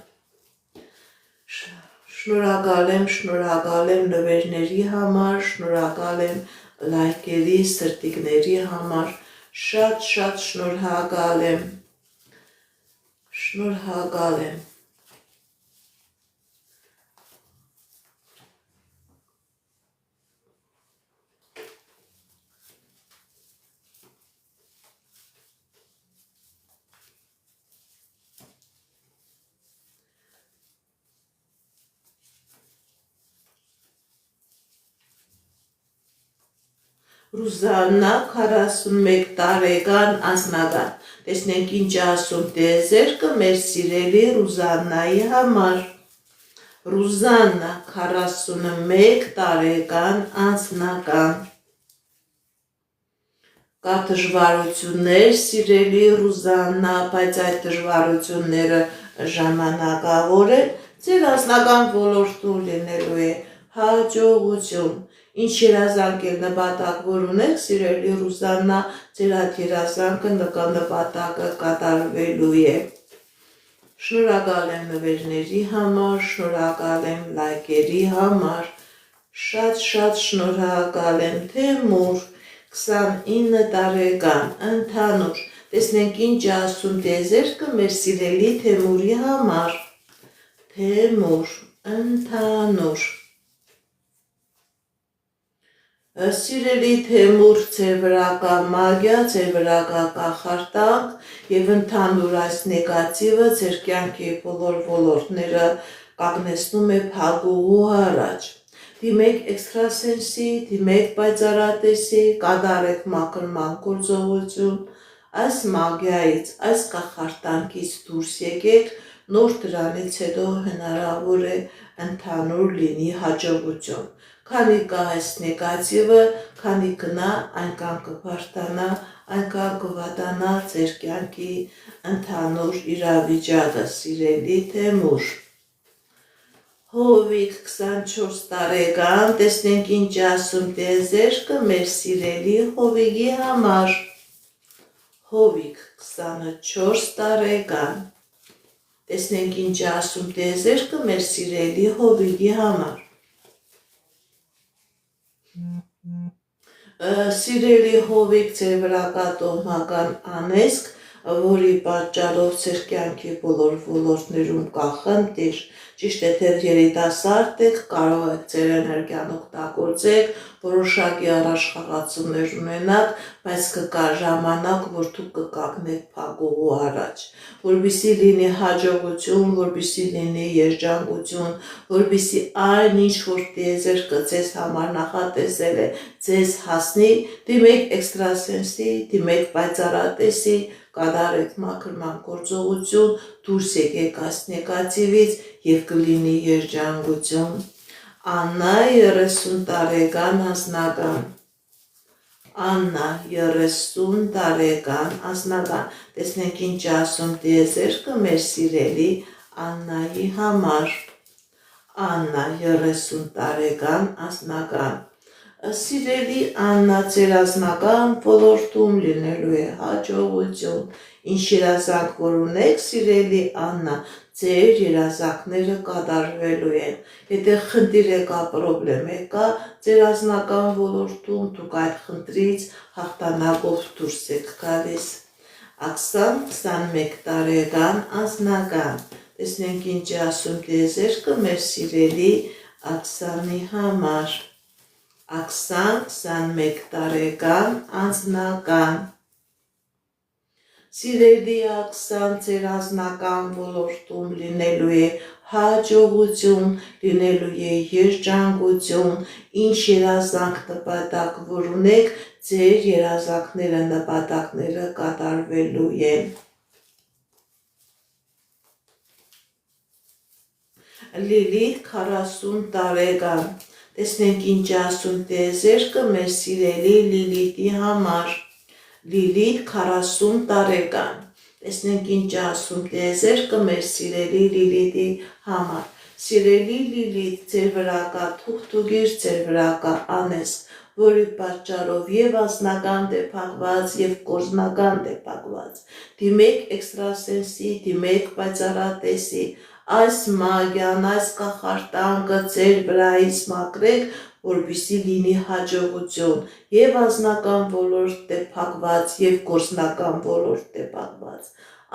Շնորհակալ եմ նվերների համար, շնորհակալ եմ լայքերի, սրտիկների համար, շատ շնորհակալ եմ։ Շնորհակալ եմ։ Ռուզաննա 41 տարեկան անձնական։ Տեսնենք ինչ ասում տիեզերքը մեր սիրելի Ռուզաննայի համար։ Ռուզաննա 41 տարեկան անձնական։ Կա դժվարություններ, սիրելի Ռուզաննա, բայց այդ դժվարությունները ժամանակավոր են, ձեր անձնական ոլորտում լինելու է հաջողություն։ Ինչ երազանքել նպատակ որ ունեք, սիրելի Ռուզաննա, ձեր այդ երազանքը նպատակը կատարվելու է։ Շնորհակալ եմ նվերների համար, շնորհակալ եմ լայքերի համար, շատ շնորհակալ եմ Թեմուր 29 տարեկան, ընդհանուր։ Տեսնենք ինչ ասում տիեզերքը մեր սիրելի Թեմուրի համար։ Թեմուր, ընդհանուր։ Սիրելի Թեմուր, ձեր վրա կա մագիա, ձեր վրա կա կախարդանք և ընդհանուր այս նեգատիվը ձեր կյանքի բոլոր ոլորտները կանգնեցնում է փակուղու առաջ։ Դիմեք էքստրասենսի, դիմեք պայծառատեսի, կատարեք մաքրման գործողություն, այս մագիայից, այս կախարդանքից դուրս եկեք, նոր դրանից հետո հնարավոր է ընդհանուր լինի հաջողություն։ Քանի կա այս նեգատիվը, քանի գնա, այնքան կբարձրանա, այնքան կվատանա ձեր կյանքի ընդհանուր իրավիճակը, սիրելի Թեմուր։ Հովիկ 24 տարեկան, տեսնենք ինչ ասում տիեզերքը մեր սիրելի Հովիկի համար։ Հովիկ 24 տարեկան, տեսնենք ինչ ասում տիեզերքը մեր սիրելի Հովիկի համար։ Սիրելի Հովիկ, ձեր վրա կա տոհմական անեզք, որի պատճառով ձեր կյանքի բոլոր ոլորտներում կա խնդիր։ Ճիշտ է, թե երիտասարդ եք, կարող եք ձեր էներգիան օգտագործեք, որոշակի առաջխաղացումներ ունենաք, բայց կգա ժամանակ, որ դուք կկանգնեք փակուղու առաջ, որպեսզի լինի հաջողություն, որպեսզի լինի երջանկություն, որպեսզի այն ինչ որ տիեզերքը ձեզ համար նախատեսել է, ձեզ հասնի, դիմեք էքստրասենսի, դիմեք պայծառատեսի, կատարեք մաքրման գործողություն, դուրս եկեք այս նեգատիվից և կլինի երջանկություն։ Աննա 30 տարեկան անձնական։ Աննա 30 տարեկան անձնական, տեսնենք ինչ ասում տիեզերքը մեր սիրելի Աննայի համար։ Աննա 30 տարեկան անձնական։ Սիրելի Աննա, ձեր անձնական ոլորտում լինելու է հաջողություն։ Ինչ երազանք որ ունեք, սիրելի Աննա, ձեր երազանքները կատարվելու են։ Եթե խնդիր կա, պրոբլեմ կա ձեր անձնական ոլորտում, դուք այդ խնդրից հաղթանակով դուրս եք գալիս։ Աքսան 21 տարեկան անձնական, տեսնենք ինչ ասում տիեզերքը մեր սիրելի Աքսանի համար։ Աքսան 21 տարեկան անձնական։ Սիրելի Աքսան, ձեր անձնական ոլորտում լինելու է հաջողություն, լինելու է երջանկություն, ինչ երազանք նպատակ որ ունեք, ձեր երազանքները նպատակները կատարվելու են։ Լիլիթ 40 տարեկան, տեսնենք ինչ ասում տիեզերքը մեր սիրելի Լիլիթի համար։ Լիլիթ 40 տարեկան, տեսնենք ինչ ասում տիեզերքը մեր սիրելի Լիլիթի համար։ Սիրելի Լիլիթ, ձեր վրա կա թուղթուգիր, ձեր վրա կա անեզք, որի պատճառով և անձնական դեպակված և գործնական դեպակված։ Դիմեք էքստրասենսի, դիմեք պայծառատեսի, այս մագիան, այս կախարդանքը ձեր վրայից մաքրեք, որպեսզի լինի հաջողություն, և անձնական ոլորտ դեպակված, և գործնական ոլորտ դեպակված։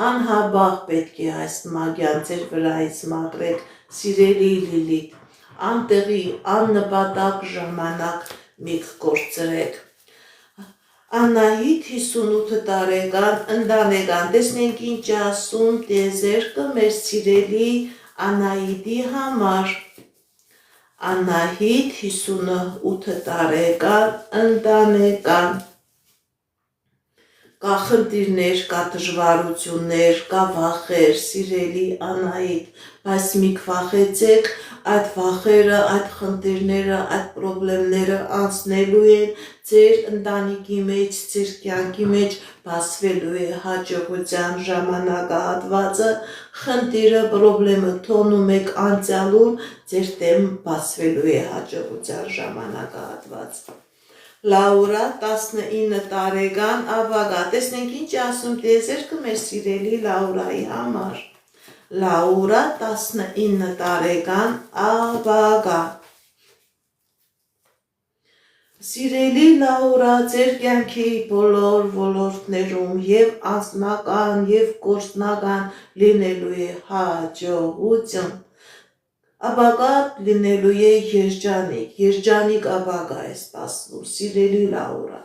Անհաբաղ պետք է այս մագիան ձեր վրայից մաքրեք, սիրելի Լիլիթ, անտեղի, աննպատակ ժամանակ մի կկործրեք։ Անահիտ 58 տարեկան ընտանեկան, տեսնենք ինչ ասում տիեզերքը մեր սիրելի Անահիտի համար։ Անահիտ 58 տարեկան ընտանեկան կա խնդիրներ, կա դժվարություններ, կա վախեր, սիրելի Անահիտ, բայց մի վախեցեք, այդ վախերը, այդ խնդիրները, այդ խնդիրները անցնելու են ձեր ընտանիքի մեջ, ձեր կյանքի մեջ բացվելու է հաջողության ժամանակահատվածը, խնդիրը, խնդրը թողնում եք անցյալում, ձեր դեմ բացվելու է հաջողության ժամանակահատված։ Լաուրա 19 տարեկան ավագա, տեսնենք ինչ ասում տիեզերքը մեր սիրելի Լաուրայի համար։ Լաուրա 19 տարեկան ավագա։ Սիրելի Լաուրա, ձեր կյանքի բոլոր ոլորտներում եւ անձնական եւ գործնական լինելու է հաջողություն։ Ապագա լինելու է երջանիկ ապագա է սպասվում, սիրելի Լաուրա։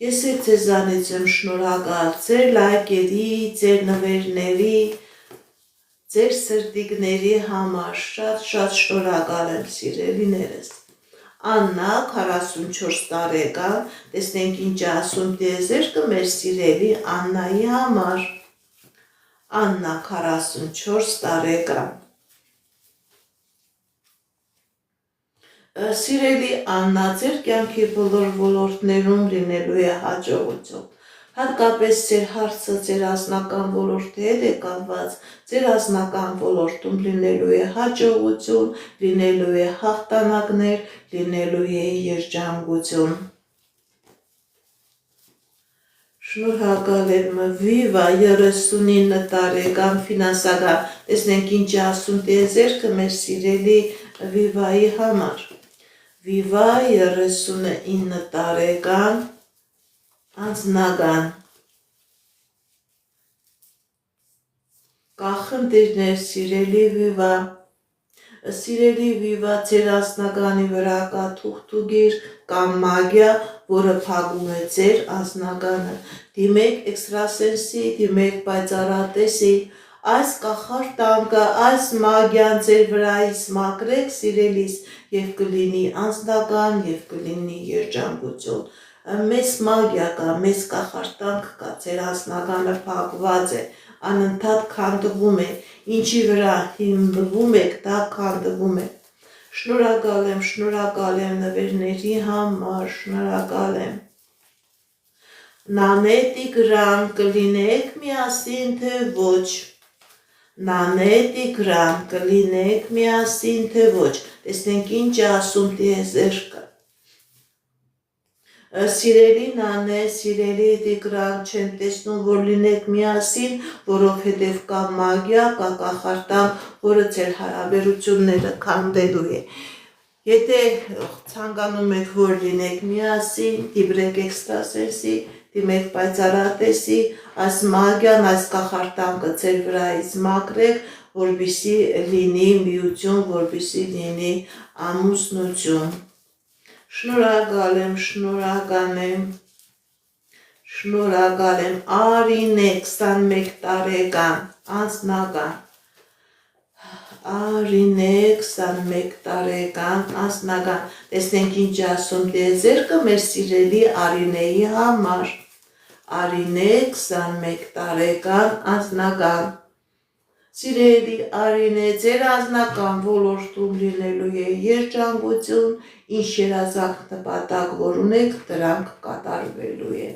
Ես ձեզանից եմ շնորհակալ ձեր լայքերի, ձեր նվերների, ձեր սրտիկների համար, շատ շնորհակալ եմ սիրելիներս։ Աննա 44 տարեկան, տեսնենք ինչ ասում տիեզերքը մեր սիրելի Աննայի համար։ Աննա 44 տարեկան։ Սիրելի Աննա, ձեր կյանքի բոլոր ոլորտներում լինելու է հաջողություն։ Հատկապես ձեր հարցը ձեր անձնական ոլորտի հետ է կապված, ձեր անձնական ոլորտում լինելու է հաջողություն, լինելու է հաղթանակներ, լինելու է երջանկություն։ Շնորհակալ եմ Վիվա 39 տարեկան ֆինանսական, տեսնենք ինչ ասում տիեզերքը մեր սիրելի Վիվայի համար։ Վիվա 39 տարեկան անձնական կա խնդիրներ, սիրելի Վիվա։ Սիրելի Վիվա, ձեր անձնականի վրա կա թուղթուգիր կամ մագիա, որը փակում է ձեր անձնականը։ Դիմեք էքստրասենսի, դիմեք պայծառատեսի, այս կախարդանքը, այս մագիան ձեր վրայից մաքրեք, սիրելիս, եւ կլինի անձնական, եւ կլինի երջանկություն։ Մեծ մագիա կա, մեծ կախարդանք կա, ձեր անձնականը փակված է, անընդհատ քանդվում է, ինչի վրա հիմնվում եք, դա քանդվում է։ Շնորհակալ եմ նվերների համար, շնորհակալ եմ։ Նանետիկրան կլինեք միասին, թե ոչ։ Նանետիկրան կլինեք միասին, թե ոչ։ Տեսնենք ինչ ասում տիեզերքը։ Սիրելի Նանե, սիրելի Տիգրան, չեմ տեսնում, որ լինեք միասին, որովհետև կա մագիա, կա կախարդանք, որը ձեր հարաբերությունները քանդելու է։ Եթե ցանկանում եք, որ լինեք միասին, դիմեք էքստրասենսի, դիմեք պայծառատեսի, այս մագիան, այս կախարդանքը ձեր վրայից մաքրեք, որպեսզի լինի միություն, որպեսզի լինի ամուսնություն։ Շնորհակալ եմ, Արինե 21 տարեկան, անձնական։ Արինե 21 տարեկան, անձնական, տեսնենք ինչ ասում տիեզերքը մեր սիրելի Արինեի համար։ Արինե 21 տարեկան, անձնական։ Սիրելի Արինե, ձեր անձնական ոլորտում լինելու է երջանկություն, ինչ երազանք նպատակ որ ունեք, դրանք կատարվելու է։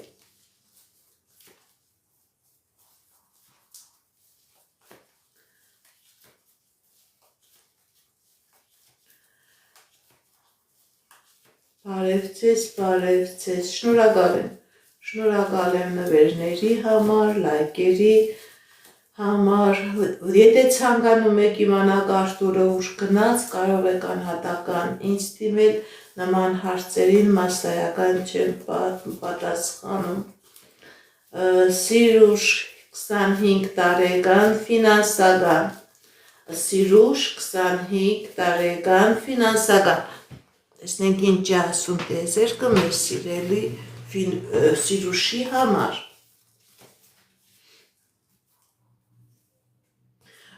Բարև ձեզ, շնորհակալ եմ նվերների համար, լայքերի համար, եթե ցանկանում եք իմանալ Արտուրը ուշ գնաց, կարող եք անհատական ինձ դիմել, նման հարցերին մասսայական չեմ պատասխանում։ Սիրուշ 25 տարեկան ֆինանսական, Սիրուշ 25 տարեկան ֆինանսական, տեսնենք ինչ ասում տիեզերքը մեր սիրելի Սիրուշի համար։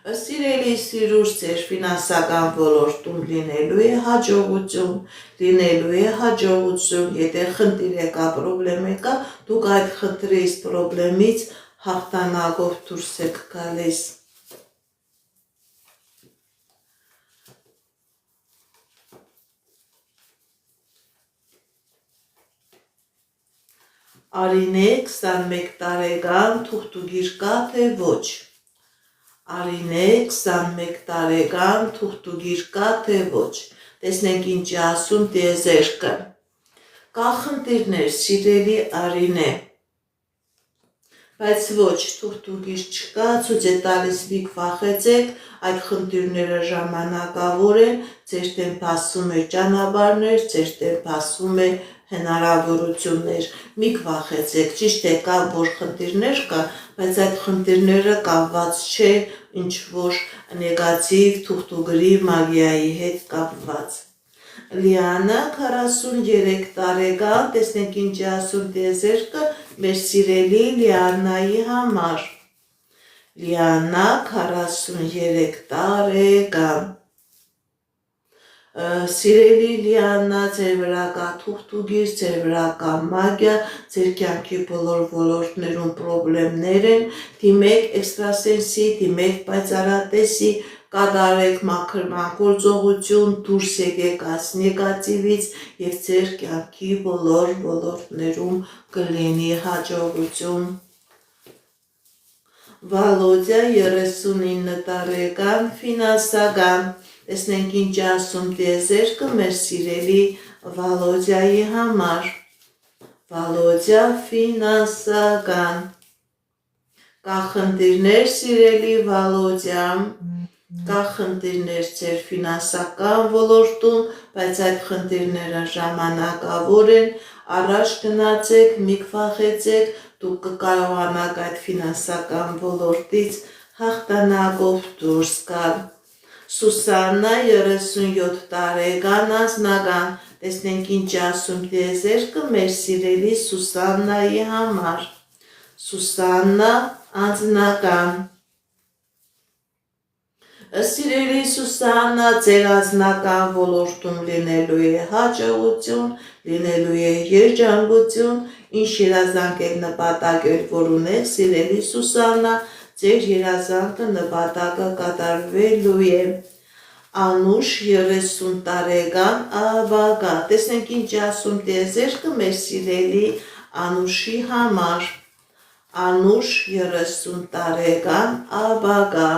Սիրելի սիրուր ձեր ֆինանսական ոլորտում լինելու է հաջողություն, եթե խնդիր եկա, պրոբլեմ եկա, դուք այդ խնդրից, պրոբլեմից հաղթանակով դուրս եք գալիս։ Արինե 21 տարեկան թուղթուգիր կա, թե ոչ։ Արինե 21 տարեկան թուղթուգիր կա, թե ոչ։ Տեսնենք ինչ է ասում տիեզերքը։ Կա խնդիրներ, սիրելի Արինե, բայց ոչ, թուղթուգիր չկա, ցույց է տալիս մի վախեցեք, այդ խնդիրները ժամանակավոր են, ձեր դեմ բացում է ճանապարհներ, ձեր դեմ բացում է հնարավորություններ, մի վախեցեք, ճիշտ է կա, որ խնդիրներ կա, բայց այդ խնդիրները կապված չէ ինչ որ նեգատիվ թուղթուգրի մագիայի հետ կապված։ Լիանա 43 տարեկան, տեսնենք ինչ է ասում տիեզերքը մեր սիրելի Լիանայի համար։ Լիանա 43 տարեկան։ Սիրելի Լիանա, ձեր վրա կա թուղթուգիր, ձեր վրա կա մագիա, ձեր կյանքի բոլոր ոլորտներում պրոբլեմներ են, դիմեք էքստրասենսի, դիմեք պայծառատեսի, կատարեք մաքրման գործողություն, դուրս եկեք այս նեգատիվից եւ ձեր կյանքի բոլոր ոլորտներում կլինի հաջողություն։ Վալոդիա 39 տարեկան ֆինանսական, տեսնենք ինչ ասում տիեզերքը մեր սիրելի Վալոդիայի համար։ Վալոդիա ֆինանսական։ Կա խնդիրներ, սիրելի Վալոդիա, կա խնդիրներ ձեր ֆինանսական ոլորտում, բայց այդ խնդիրները ժամանակավոր են, առաջ գնացեք, մի վախեցեք, դուք կկարողանաք այդ ֆինանսական ոլորտից հաղթանակով դուրս գալ։ Սուսաննա 37 տարեկան անձնական, տեսնենք ինչ ասում տիեզերքը մեր սիրելի Սուսաննայի համար։ Սուսաննա անձնական։ Սիրելի Սուսաննա, ձեր անձնական ոլորտում լինելու է հաջողություն, լինելու է երջանկություն, ինչ երազանքել նպատակել, որ ունեք, սիրելի Սուսաննա, ձեր երազանքը նպատակը կատարվելու է։ Անուշ 30 տարեկան աբագա, տեսնենք ինչ ասում տիեզերքը մեր սիրելի Անուշի համար։ Անուշ 30 տարեկան աբագա։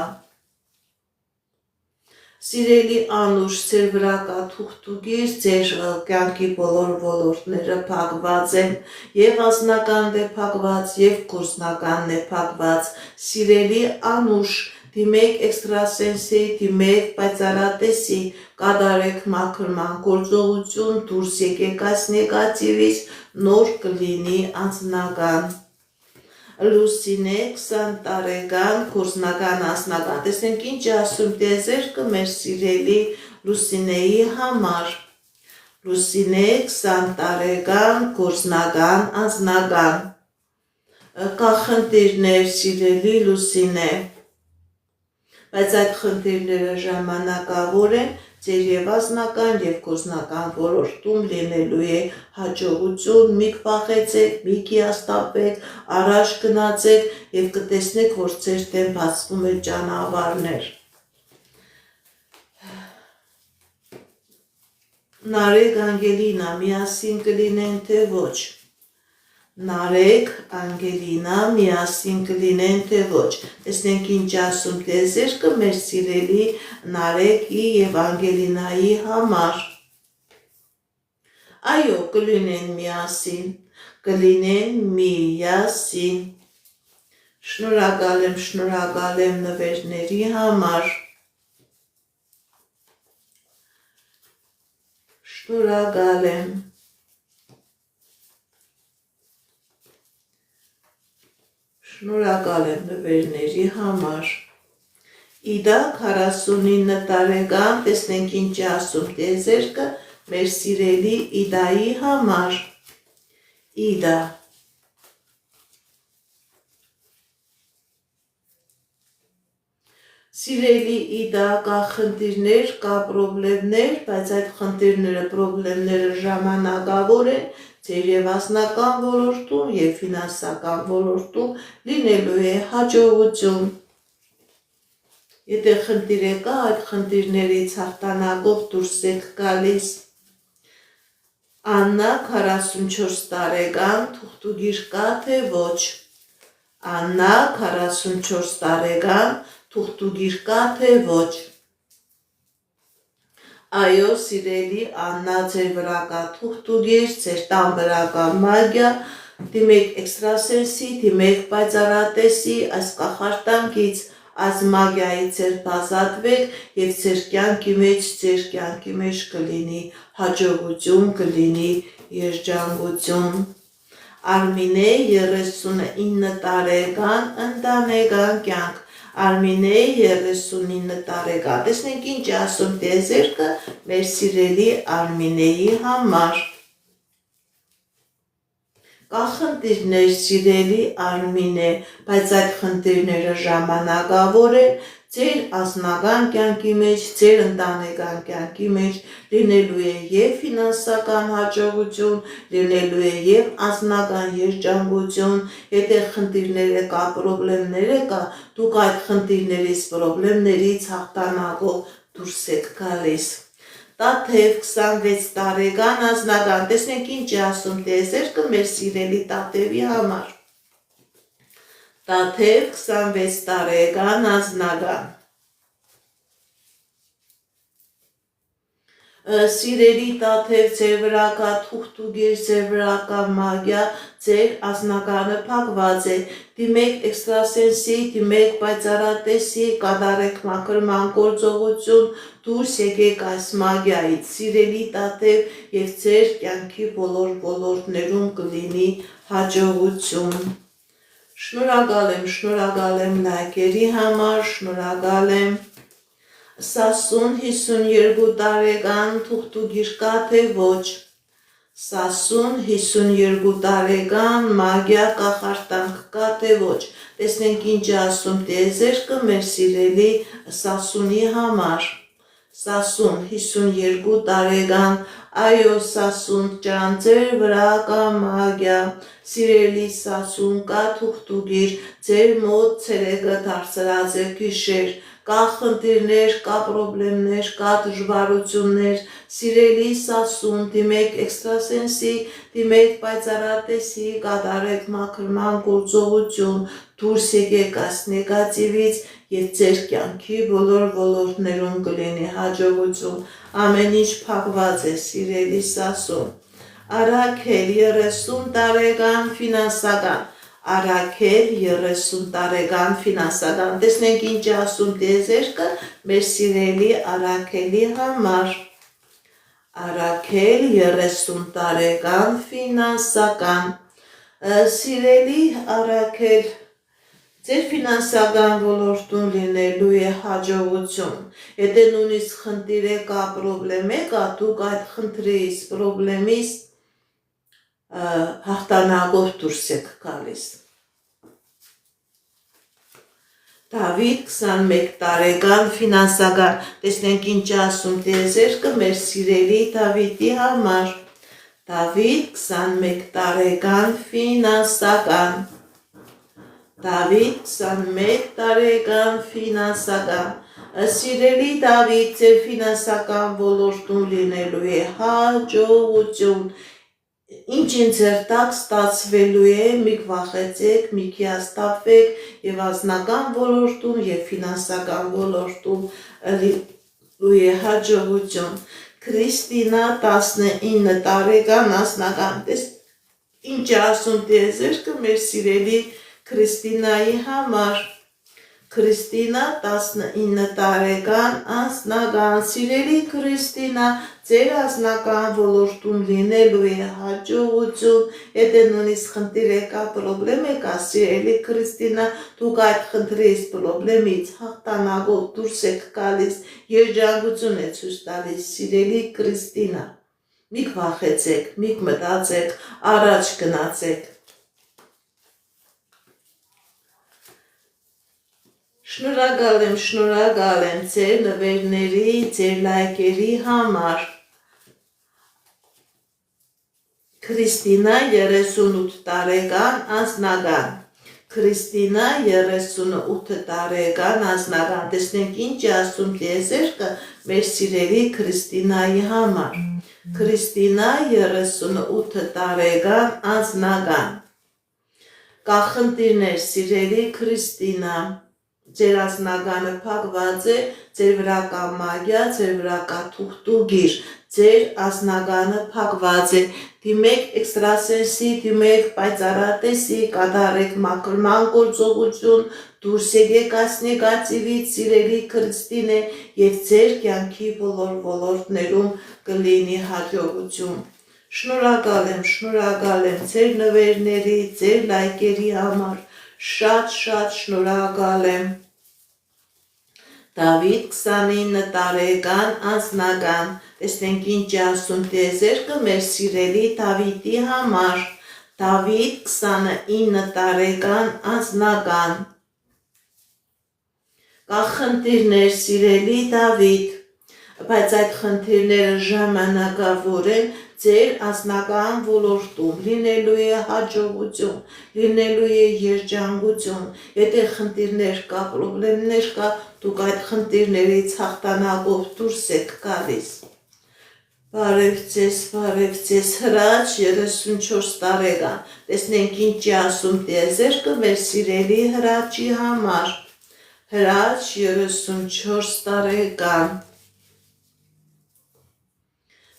Սիրելի Անուշ, ձեր վրա կա թուղթուգիր, ձեր կյանքի բոլոր ոլորտները փակված են, եւ անձնականն է փակված, եւ գործնականն է փակված։ Սիրելի Անուշ, դիմեք էքստրասենսի, դիմեք պայծառատեսի, կատարեք մաքրման գործողություն, դուրս եկեք այս նեգատիվից, նոր կլինի անձնական։ Լուսինե 20 տարեկան գործնական անձնական, տեսնենք ինչ ասում տիեզերքը մեր սիրելի Լուսինեի համար։ Լուսինե 20 տարեկան գործնական անձնական։ Կա խնդիրներ, սիրելի Լուսինե, բայց այդ խնդիրները ժամանակավոր են, ձեր եւ անձնական եւ գործնական ոլորտում լինելու է հաջողություն, մի վախեցեք, մի հիասթափեք, առաջ գնացեք եւ կտեսնեք, որ ձեր դեմ բացվում է ճանապարհներ։ Նարեկ Անգելինա, միասին կլինեն, թե ոչ։ Նարեկ Անգելինա, միասին կլինեն, թե ոչ։ Տեսնենք ինչ ասում տիեզերքը մեր սիրելի Նարեկի եւ Անգելինայի համար։ Այո, կլինեն միասին, կլինեն միասին։ Շնորհակալ եմ նվերների համար։ Շնորհակալ եմ։ Շնորհակալ եմ նվերների համար։ Իդա 49 տարեկան, տեսնենք ինչ ասում տիեզերքը մեր սիրելի Իդայի համար։ Իդա։ Սիրելի իդա կա խնդիրներ, կա պրոբլեմներ, բայց այդ խնդիրները, պրոբլեմները ժամանակավոր են, ձեր եւ անձնական ոլորտում եւ ֆինանսական ոլորտում լինելու է հաջողություն։ Եթե խնդիր կա, այդ խնդիրներից հաղթանակով դուրս եք գալիս։ Աննա 44 տարեկան, թուղթուգիր կա թե ոչ։ Աննա 44 տարեկան, թուղթուգիր կա թե ոչ։ Այո, սիրելի Աննա, ձեր վրա կա թուղթուգիր, ձեր տան վրա կա մագիա, դիմեք էքստրասենսի, դիմեք պայծառատեսի, այս կախարդանքից, այս մագիայից ազատվեք եւ ձեր կյանքի մեջ կլինի հաջողություն, կլինի երջանկություն։ Արմինե 39 տարեկան, ընտանեկան կյանք։ Արմինե 39 տարեկան։ Տեսնենք ինչ ասում տիեզերքը մեր սիրելի Արմինեի համար։ Կա խնդիրներ, սիրելի Արմինե, բայց այդ խնդիրները ժամանակավոր են, ձեր անձնական կյանքի մեջ, ձեր ընտանեկան կյանքի մեջ լինելու է եւ ֆինանսական հաջողություն, լինելու է եւ անձնական երջանկություն, եթե խնդիրները կա, պրոբլեմները կա, դուք այդ խնդիրներից, պրոբլեմներից հաղթանակով դուրս եք գալիս։ Տաթև 26 տարեկան անձնական, տեսնենք ինչ է ասում տիեզերքը մեր սիրելի Տաթևի համար։ Տաթև 26 տարեկան անձնական։ Սիրելի Տաթև, ձեր վրա կա թուղթուգիր, ձեր վրա կա մագիա, ձեր անձնականը փակված է, դիմեք էքստրասենսի, դիմեք պայծառատեսի, կատարեք մաքրման գործողություն, դուրս եկեք այս մագիայից, սիրելի Տաթև, եւ ձեր կյանքի բոլոր ոլորտներում կլինի հաջողություն։ Շնորհակալ եմ լայքերի համար, շնորհակալ եմ։ Սասուն 52 տարեկան, թուղթուգիր կա թե ոչ։ Սասուն 52 տարեկան, մագիա կախարդանք կա թե ոչ։ Տեսնենք ինչ ասում տիեզերքը մեր սիրելի Սասունի համար։ Սասուն 52 տարեկան, այո Սասուն ջան, ձեր վրա կա մագիա, սիրելի Սասուն, կա թուղթուգիր, ձեր մոտ ցերեկը դարձրած է գիշեր, կա խնդիրներ, կա պրոբլեմներ, կա դժվարություններ, սիրելի Սասուն, դիմեք էքստրասենսի, դիմեք պայծառատեսի, կատարեք մաքրման գործողություն, դուրս եկեք այս նեգատիվից եւ ձեր կյանքի բոլոր ոլորտներում կլինի հաջողություն, ամեն ինչ փակված է, սիրելի Սասուն։ Արաքել 30 տարեկան ֆինանսական, Արաքել 30 տարեկան ֆինանսական, տեսնենք ինչ ասում տիեզերքը մեր սիրելի Արաքելի համար։ Արաքել 30 տարեկան ֆինանսական, սիրելի Արաքել, ձեր ֆինանսական ոլորտում լինելու է հաջողություն, եթե նույնիսկ խնդիր կա, պրոբլեմ կա, դուք այդ խնդրից, պրոբլեմից հաղթանակով դուրս եք գալիս։ Դավիթ 21 տարեկան ֆինանսական, տեսնենք ինչ ասում տիեզերքը մեր սիրելի Դավիթի համար։ Դավիթ 21 տարեկան ֆինանսական, Դավիթ 21 տարեկան ֆինանսական, սիրելի Դավիթ, ձեր ֆինանսական ոլորտում լինելու է հաջողություն, ինչ ձեր տակ ստացվելու է, մի վախեցեք, մի հիասթափվեք եւ անձնական ոլորտում եւ ֆինանսական ոլորտում լինելու է հաջողություն։ Քրիստինա 19 տարեկան անձնական, ինչ ասում տիեզերքը մեր սիրելի Քրիստինայի համար։ Քրիստինա 19 տարեկան անձնական, սիրելի Քրիստինա, ձեր անձնական ոլորտում լինելու է հաջողություն, եթե նույնիսկ խնդիր կա, պրոբլեմ կա, սիրելի Քրիստինա, դուք այդ խնդրից, պրոբլեմից հաղթանակով դուրս եք գալիս, երջանկություն է ցույց տալիս, սիրելի Քրիստինա, մի վախեցեք, մի մտածեք, առաջ գնացեք։ Շնորհակալ եմ ձեր նվերների, ձեր լայքերի համար։ Քրիստինա 38 տարեկան անձնական։ Քրիստինա 38 տարեկան անձնական։ Տեսնենք ինչ ասում տիեզերքը մեր սիրելի Քրիստինայի համար։ Քրիստինա 38 տարեկան անձնական։ Կախնդիրներ սիրելի Քրիստինա, ձեր անձնականը փակված է, ձեր վրա կա մագիա, ձեր վրա կա թուղթուգիր, ձեր անձնականը փակված է, դիմեք էքստրասենսի, դիմեք պայծառատեսի, կատարեք մաքրման գործողություն, դուրս եկեք այս նեգատիվից սիրելի Քրիստինե եւ ձեր կյանքի բոլոր ոլորտներում կլինի հաջողություն։ Շնորհակալ եմ ձեր նվերների, ձեր լայքերի համար, շատ շնորհակալ եմ։ Դավիթ 29 տարեկան անձնական, տեսնենք ինչ ասում տիեզերքը մեր սիրելի Դավիթի համար, Դավիթ 29 տարեկան անձնական, կա խնդիրներ սիրելի Դավիթ, բայց այդ խնդիրները ժամանակավոր են, ձեր անձնական ոլորտում լինելու է հաջողություն, լինելու է երջանկություն, եթե խնդիրներ կա, պրոբլեմներ կա, դուք այդ խնդիրներից հաղթանակով դուրս եք գալիս։ Բարև ձեզ, Հրաչ 34 տարեկան, տեսնենք ինչ ասում տիեզերքը մեր սիրելի Հրաչի համար, Հրաչ 34 տարեկան։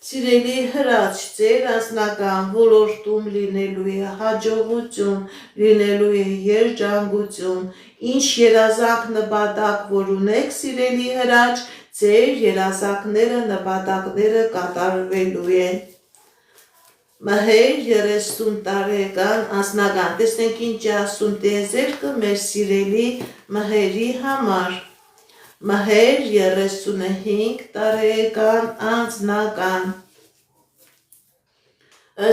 Սիրելի Հրաչ, ձեր անձնական ոլորտում լինելու է հաջողություն, լինելու է երջանկություն, ինչ երազանք նպատակ որ ունեք սիրելի Հրաչ, ձեր երազանքները նպատակները կատարվելու են։ Մհեր 30 տարեկան անձնական, տեսնենք ինչ ասում տիեզերքը մեր սիրելի Մհերի համար, Մհեր 35 տարեկան անձնական։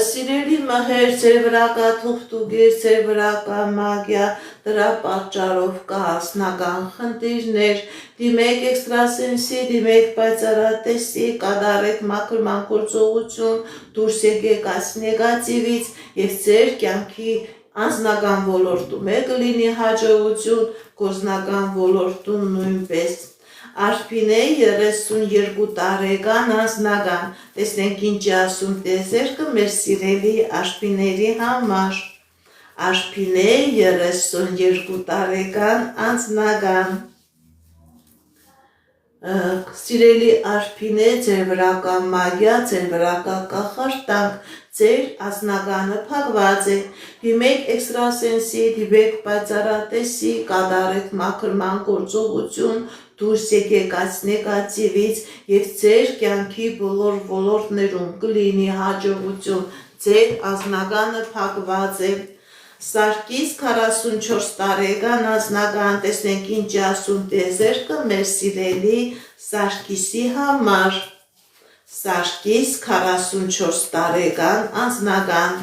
Սիրելի Մհեր, ձեր վրա կա թուղթուգիր, ձեր վրա կա մագիա, դրա պատճառով կա անձնական խնդիրներ, դիմեք էքստրասենսի, դիմեք պայծառատեսի, կատարեք մաքրման գործողություն, դուրս եկեք այս նեգատիվից եւ ձեր կյանքի անձնական ոլորտում է կլինի հաջողություն, գործնական ոլորտում նույնպես։ Արփինե 32 տարեկան անձնական, տեսնենք ինչ ասում տիեզերքը մեր սիրելի Արփիների համար, Արփինե 32 տարեկան անձնական։ Սիրելի Արփինե, ձեր վրա կա մագիա, ձեր վրա կա կախարդանք, ձեր անձնականը փակված է, դիմեք էքստրասենսի, դիմեք պայծառատեսի, կատարեք մաքրման գործողություն, դուրս եկեք այս նեգատիվից եւ ձեր կյանքի բոլոր ոլորտներում կլինի հաջողություն, ձեր անձնականը փակված է։ Սարգիս 44 տարեկան անձնական, տեսնենք ինչ ասում տիեզերքը մեր սիրելի Սարգիսի համար, Սարգիս 44 տարեկան անձնական։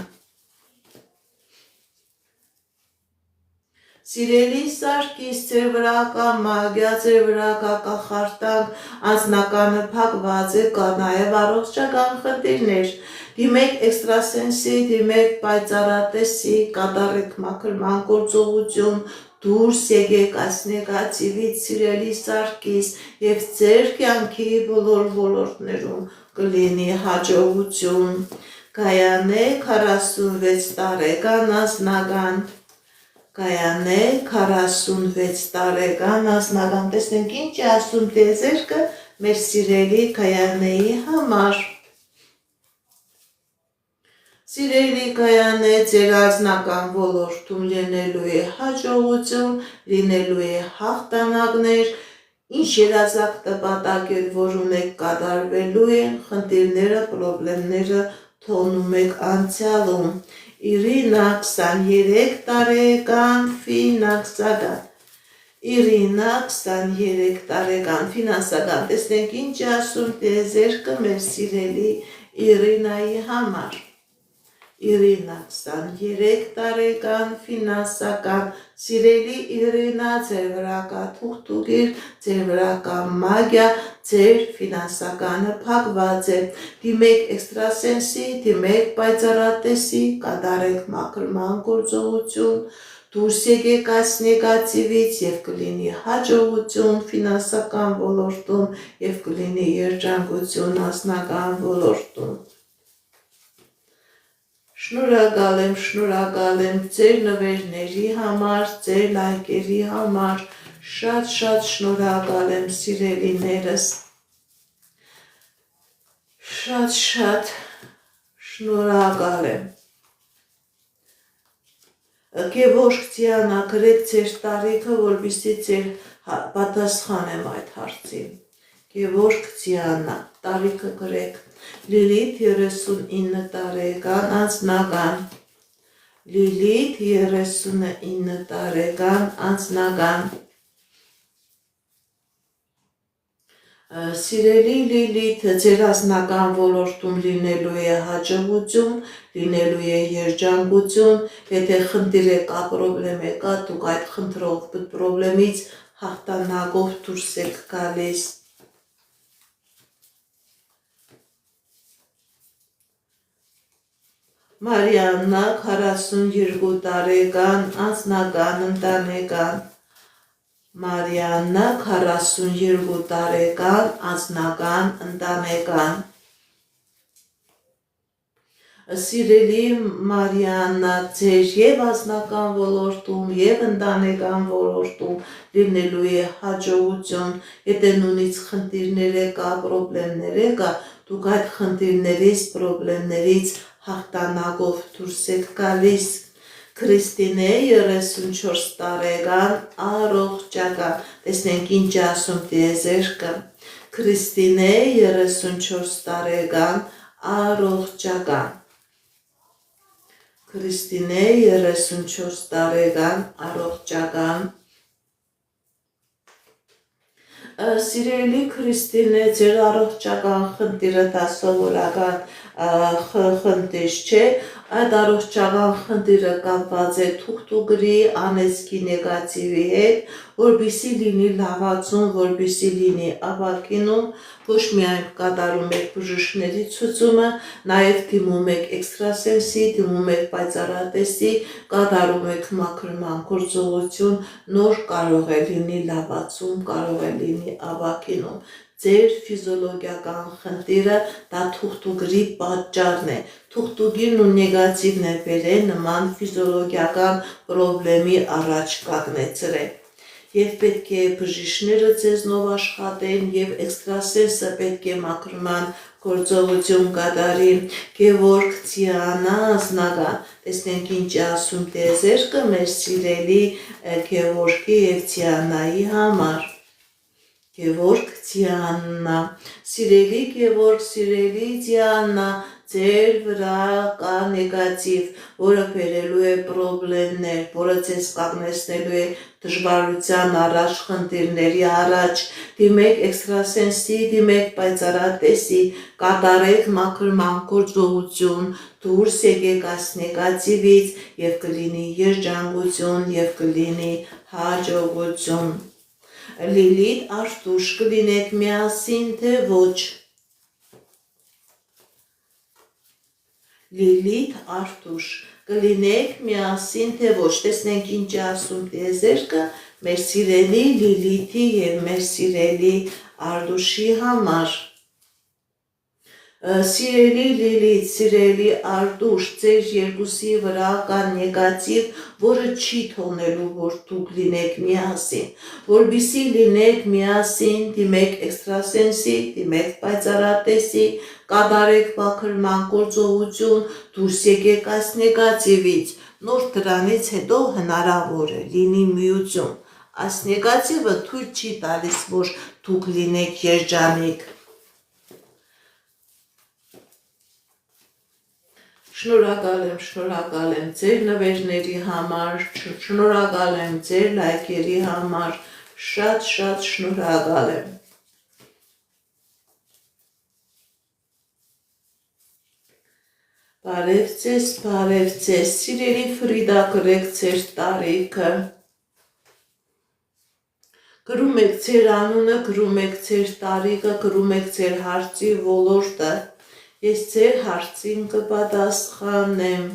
Սիրելի Սարգիս, ձեր վրա կա մագիա, ձեր վրա կա կախարդանք, անձնականը փակված է, կա նաև առողջական խնդիրներ, դիմեք էքստրասենսի, դիմեք պայծառատեսի, կատարեք մաքրման գործողություն, դուրս եկեք այս նեգատիվից սիրելի Սարգիս եւ ձեր կյանքի բոլոր ոլորտներում կլինի հաջողություն։ Գայանե 46 տարեկան անձնական, Գայանե 46 տարեկան անձնական, տեսնենք ինչ ասում տիեզերքը մեր սիրելի Գայանեի համար։ Սիրելի Գայանե, ձեր անձնական ոլորտում լինելու է հաջողություն, լինելու է հաղթանակներ, ինչ երազանք նպատակեր որ ունեք կատարվելու են, խնդիրները, պրոբլեմները թողնում եք անցյալում։ Իրինա 23 տարեկան ֆինանսական, Իրինա 23 տարեկան ֆինանսական, տեսնենք ինչ ասում տիեզերքը մեր սիրելի Իրինայի համար, Իրինա 23 տարեկան ֆինանսական սիրելի Իրինա ձեր վրա կա թուղթուգիր, ձեր վրա կա մագիա, ձեր ֆինանսականը փակված է, դիմեք էքստրասենսի, դիմեք պայծառատեսի, կատարեք մաքրման գործողություն, դուրս եկեք այս նեգատիվից և կլինի հաջողություն ֆինանսական ոլորտում և կլինի երջանկություն անձնական ոլորտում։ Շնորհակալ եմ ձեր նվերների համար, ձեր լայքերի համար, շատ շնորհակալ եմ սիրելիներս, շատ շնորհակալ եմ։ Գևորգ Դիանա, գրեք ձեր տարիքը, որպեսզի ձեր պատասխանեմ այդ հարցին։ Գևորգ Դիանա, տարիքը գրեք։ Լիլիթ 39 տարեկան անձնական, Լիլիթ 39 տարեկան անձնական, Սիրելի Լիլիթ, ձեր անձնական ոլորտում լինելու է հաջողություն, լինելու է երջանկություն, եթե խնդիր կա, պրոբլեմ կա, դուք այդ խնդրով պրոբլեմից հաղթանակով դուրս եք գալիս։ Մարիաննա 42 տարեկան անձնական ընտանեկան, Մարիաննա 42 տարեկան անձնական ընտանեկան, Սիրելի Մարիաննա, ձեր և անձնական ոլորտում և ընտանեկան ոլորտում լինելու է հաջողություն, եթե նույնիսկ խնդիրներ կա, պրոբլեմներ կա, դուք այդ խնդիրներից, պրոբլեմներից հաղթանակով դուրս եք գալիս։ Քրիստինե 34 տարեկան առողջական, տեսնենք ինչ ասում տիեզերքը, Քրիստինե 34 տարեկան առողջական, Քրիստինե 34 տարեկան առողջական, Սիրելի Քրիստինե, ձեր առողջական խնդիրը դա սովորական խնդիր չէ, այդ առողջական խնդիրը կապված է թուղթուգրի անեծքի նեգատիվի հետ, որպեսզի լինի լավացում, որպեսզի լինի ապակինում, ոչ միայն կատարում եք բժիշկների ցուցումը, նաև դիմում եք էքստրասենսի, դիմում եք պայծառատեսի, կատարում եք մաքրման գործողություն, նոր կարող է լինի լավացում, կարող է լինի ապակինում։ Ձեր ֆիզիոլոգիական խնդիրը դա թուղթուգրի պատճառն է, թուղթուգիրն ու նեգատիվն է բերել նման ֆիզիոլոգիական պրոբլեմի առաջ կանգնեցրել։ Եվ պետք է բժիշկները ձեզնով աշխատեն, և էքստրասենսը պետք է մաքրման գործողություն կատարի։ Գևորգ Դիանա անձնական, տեսնենք ինչ ասում տիեզերքը մեր սիրելի Գևորգի և Դիանայի համար։ Գևորգ Դիանա, սիրելի Գևորգ, սիրելի Դիանա, ձեր վրա կա նեգատիվ, որը բերելու է պրոբլեմներ, որը ձեզ կանգնեցնելու է դժվարության առաջ, խնդիրների առաջ, դիմեք էքստրասենսի, դիմեք պայծառատեսի, կատարեք մաքրման գործողություն, դուրս եկեք այս նեգատիվից և կլինի երջանկություն և կլինի հաջողություն։ Լիլիթ Արտուշ, կլինեք միասին թե ոչ։ Լիլիթ Արտուշ, կլինեք միասին թե ոչ, տեսնենք ինչ ասում տիեզերքը մեր սիրելի Լիլիթի և մեր սիրելի Արտուշի համար։ Սիրելի Լիլիթ, սիրելի Արտուշ, ձեր երկուսի վրա կա նեգատիվ, որը չի թողնելու, որ դուք լինեք միասին, որպեսզի լինեք միասին, դիմեք էքստրասենսի, դիմեք պայծառատեսի, կատարեք մաքրման գործողություն, դուրս եկեք այս նեգատիվից, նոր դրանից հետո հնարավոր է լինի միություն։ Այս նեգատիվը թույլ չի տալիս, որ դուք լինեք երջանիկ։ Շնորհակալ եմ ձեր նվերների համար, շնորհակալ եմ ձեր լայքերի համար, շատ շնորհակալ եմ։ Բարև ձեզ, սիրելի Ֆրիդա, կրեք ձեր տարիքը, գրում եք ձեր անունը, գրում եք ձեր տարիքը, գրում եք ձեր հարցի ոլորտը, ես ձեր հարցին կպատասխանեմ։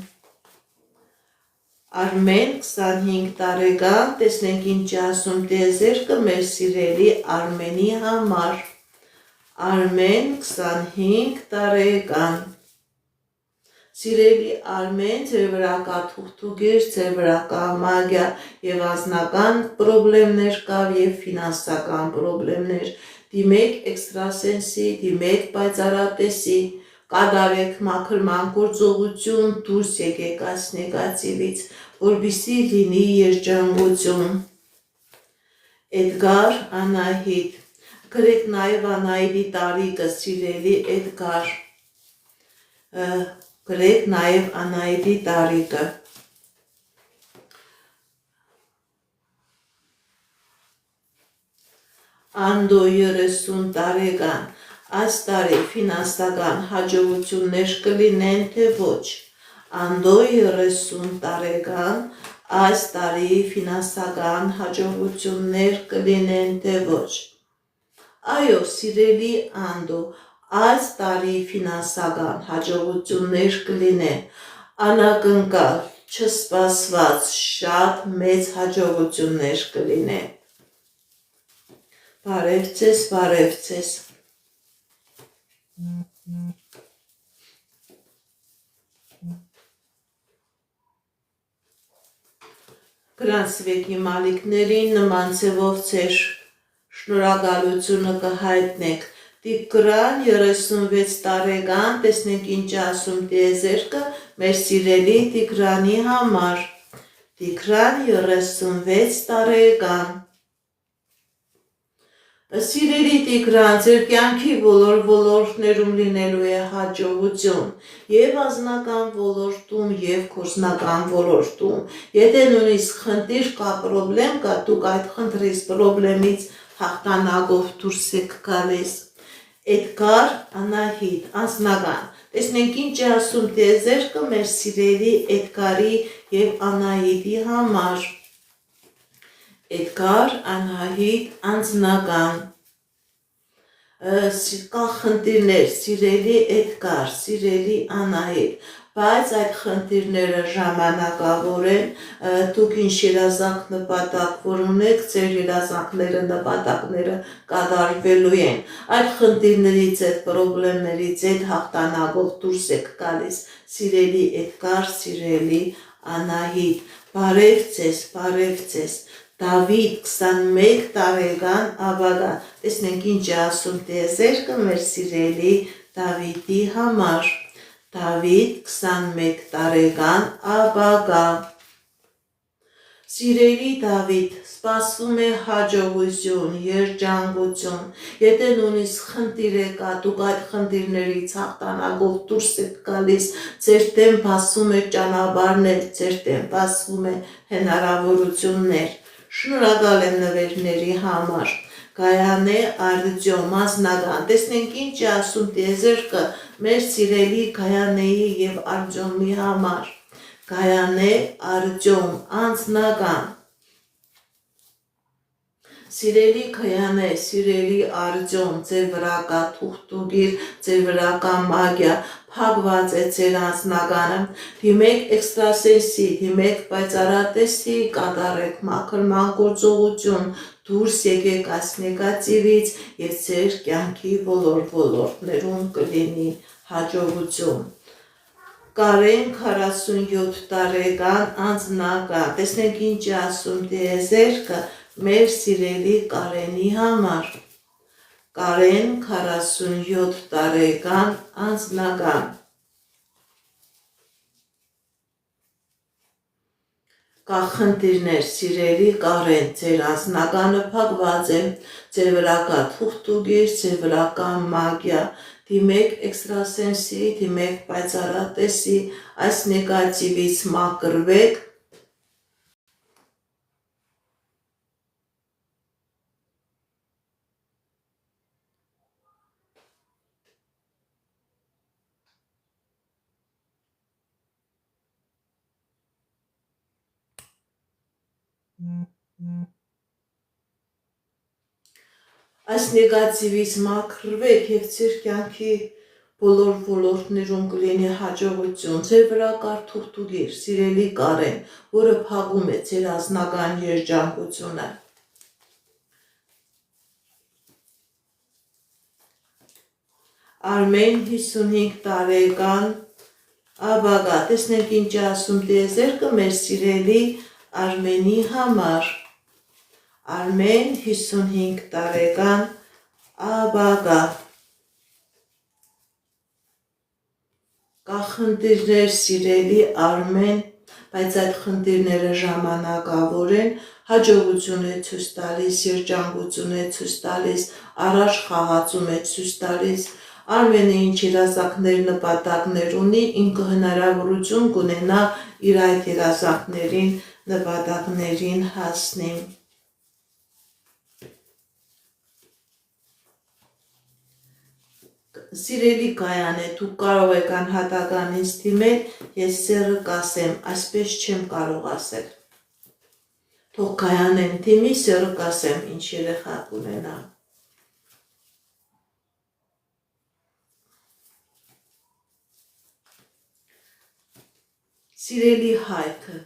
Արմեն 25 տարեկան, տեսնենք ինչ ասում տիեզերքը մեր սիրելի Արմենի համար։ Արմեն 25 տարեկան։ Սիրելի Արմեն, ձեր վրա կա թուղթուգիր, ձեր վրա կա մագիա եւ անձնական պրոբլեմներ կա եւ ֆինանսական պրոբլեմներ։ Դիմեք էքստրասենսի, դիմեք պայծառատեսի, կատարեք մաքրման գործողություն, դուրս եկեք այս նեգատիվից, որպեսզի լինի երջանկություն։ Էդգար Անահիտ, գրեք նաեւ Անահիտի տարիքը, սիրելի Էդգար, գրեք նաև Անահիտի տարիքը։ Անդո 30 տարեկան, այս տարի ֆինանսական հաջողություններ կլինեն, թե ոչ։ Անդո 30 տարեկան, այս տարի ֆինանսական հաջողություններ կլինեն, թե ոչ։ Այո, սիրելի Անդո, այս տարի ֆինանսական հաջողություններ կլինեն, անակնկալ, չսպասված, շատ մեծ հաջողություններ կլինեն։ Բարև ձեզ։ Գրանցվեք իմ ալիքներին, նման ձևով ձեր շնորհակալությունը կհայտնեք։ Տիգրան 36 տարեկան, տեսնենք ինչ ասում տիեզերքը մեր սիրելի Տիգրանի համար։ Տիգրան 36 տարեկան։ Սիրելի Տիգրան, ձեր կյանքի բոլոր ոլորտներում լինելու է հաջողություն, եւ անձնական ոլորտում, եւ գործնական ոլորտում։ Եթե նույնիսկ խնդիր կա, պրոբլեմ կա, դուք այդ խնդրից, պրոբլեմից հաղթանակով դուրս եք գալիս։ Էդգար Անահիտ, անձնական, տեսնենք ինչ է ասում տիեզերքը մեր սիրելի Էդգարի եւ Անահիտի համար։ Էդգար Անահիտ, անձնական, կա խնդիրներ, սիրելի Էդգար, սիրելի Անահիտ, բայց այդ խնդիրները ժամանակավոր են, դուք ինչ երազանք նպատակ որ ունեք, ձեր երազանքները, նպատակները կատարվելու են։ Այդ խնդիրներից, այդ պրոբլեմներից, այդ հաղթանակով դուրս եք գալիս, սիրելի Էդգար, սիրելի Անահիտ, բարև ձեզ։ Դավիթ 21 տարեկան ապագա, տեսնենք ինչ է ասում տիեզերքը մեր սիրելի Դավիթի համար։ Դավիթ 21 տարեկան ապագա։ Սիրելի Դավիթ, սպասվում է հաջողություն, երջանկություն, եթե նույնիսկ խնդիր է կա, դուք այդ խնդիրներից հաղթանակով դուրս եք գալիս, ձեր դեմ բացվում է ճանապարհներ, ձեր դեմ բացվում է հնարավորություններ։ Շնորհակալ եմ նվերների համար։ Գայանե Արտյոմ, անձնական, տեսնենք ինչ է ասում տիեզերքը մեր սիրելի Գայանեի եւ Արտյոմի համար։ Գայանե Արտյոմ, անձնական, սիրելի Գայանե, սիրելի Արտյոմ, ձեր վրա կա թուղթուգիր, ձեր վրա կա մագիա, փակված է ձեր անձնականը, դիմեք էքստրասենսի, դիմեք պայծառատեսի, կատարեք մաքրման գործողություն, դուրս եկեք այս նեգատիվից եւ ձեր կյանքի բոլոր ոլորտներում կլինի հաջողություն։ Կարեն 47 տարեկան, անձնական, տեսնենք ինչ է ասում տիեզերքը մեր սիրելի Կարենի համար։ Կարեն 47 տարեկան, անձնական, կա խնդիրներ, սիրելի Կարեն, ձեր անձնականը փակված է, ձեր վրա կա թուղթուգիր, ձեր վրա կա մագիա, դիմեք էքստրասենսի, դիմեք պայծառատեսի, այս նեգատիվից մաքրվեք։ Այս նեգատիվից մաքրվեք և ձեր կյանքի բոլոր ոլորտներում կլինի հաջողություն, ձեր վրա կար թուղթուգիր, սիրելի Կարեն, որը փակում է ձեր անձնական երջանկությունը։ Արմեն 55 տարեկան Աբագա, տեսնենք ինչ է ասում տիեզերքը մեր սիրելի Արմենի համար։ Արմեն 55 տարեկան Աբագա, կա խնդիրներ սիրելի Արմեն, բայց այդ խնդիրները ժամանակավոր են, հաջողություն է ցույց տալիս, երջանկություն է ցույց տալիս, առաջ խաղացում է ցույց տալիս։ Արմենը ինչ երազանքներ, նպատակներ ունի, ինքը հնարավորություն կունենա իր այդ երազանքներին, նպատակներին հասնի։ Սիրելի Գայանե, դուք կարող եք անհատական ինձ դիմել, ես սեռը կասեմ, այսպես չեմ կարող ասել։ Թող Գայանեն դիմի, սեռը կասեմ, ինչ երեխա կունենա։ Սիրելի Հայքը,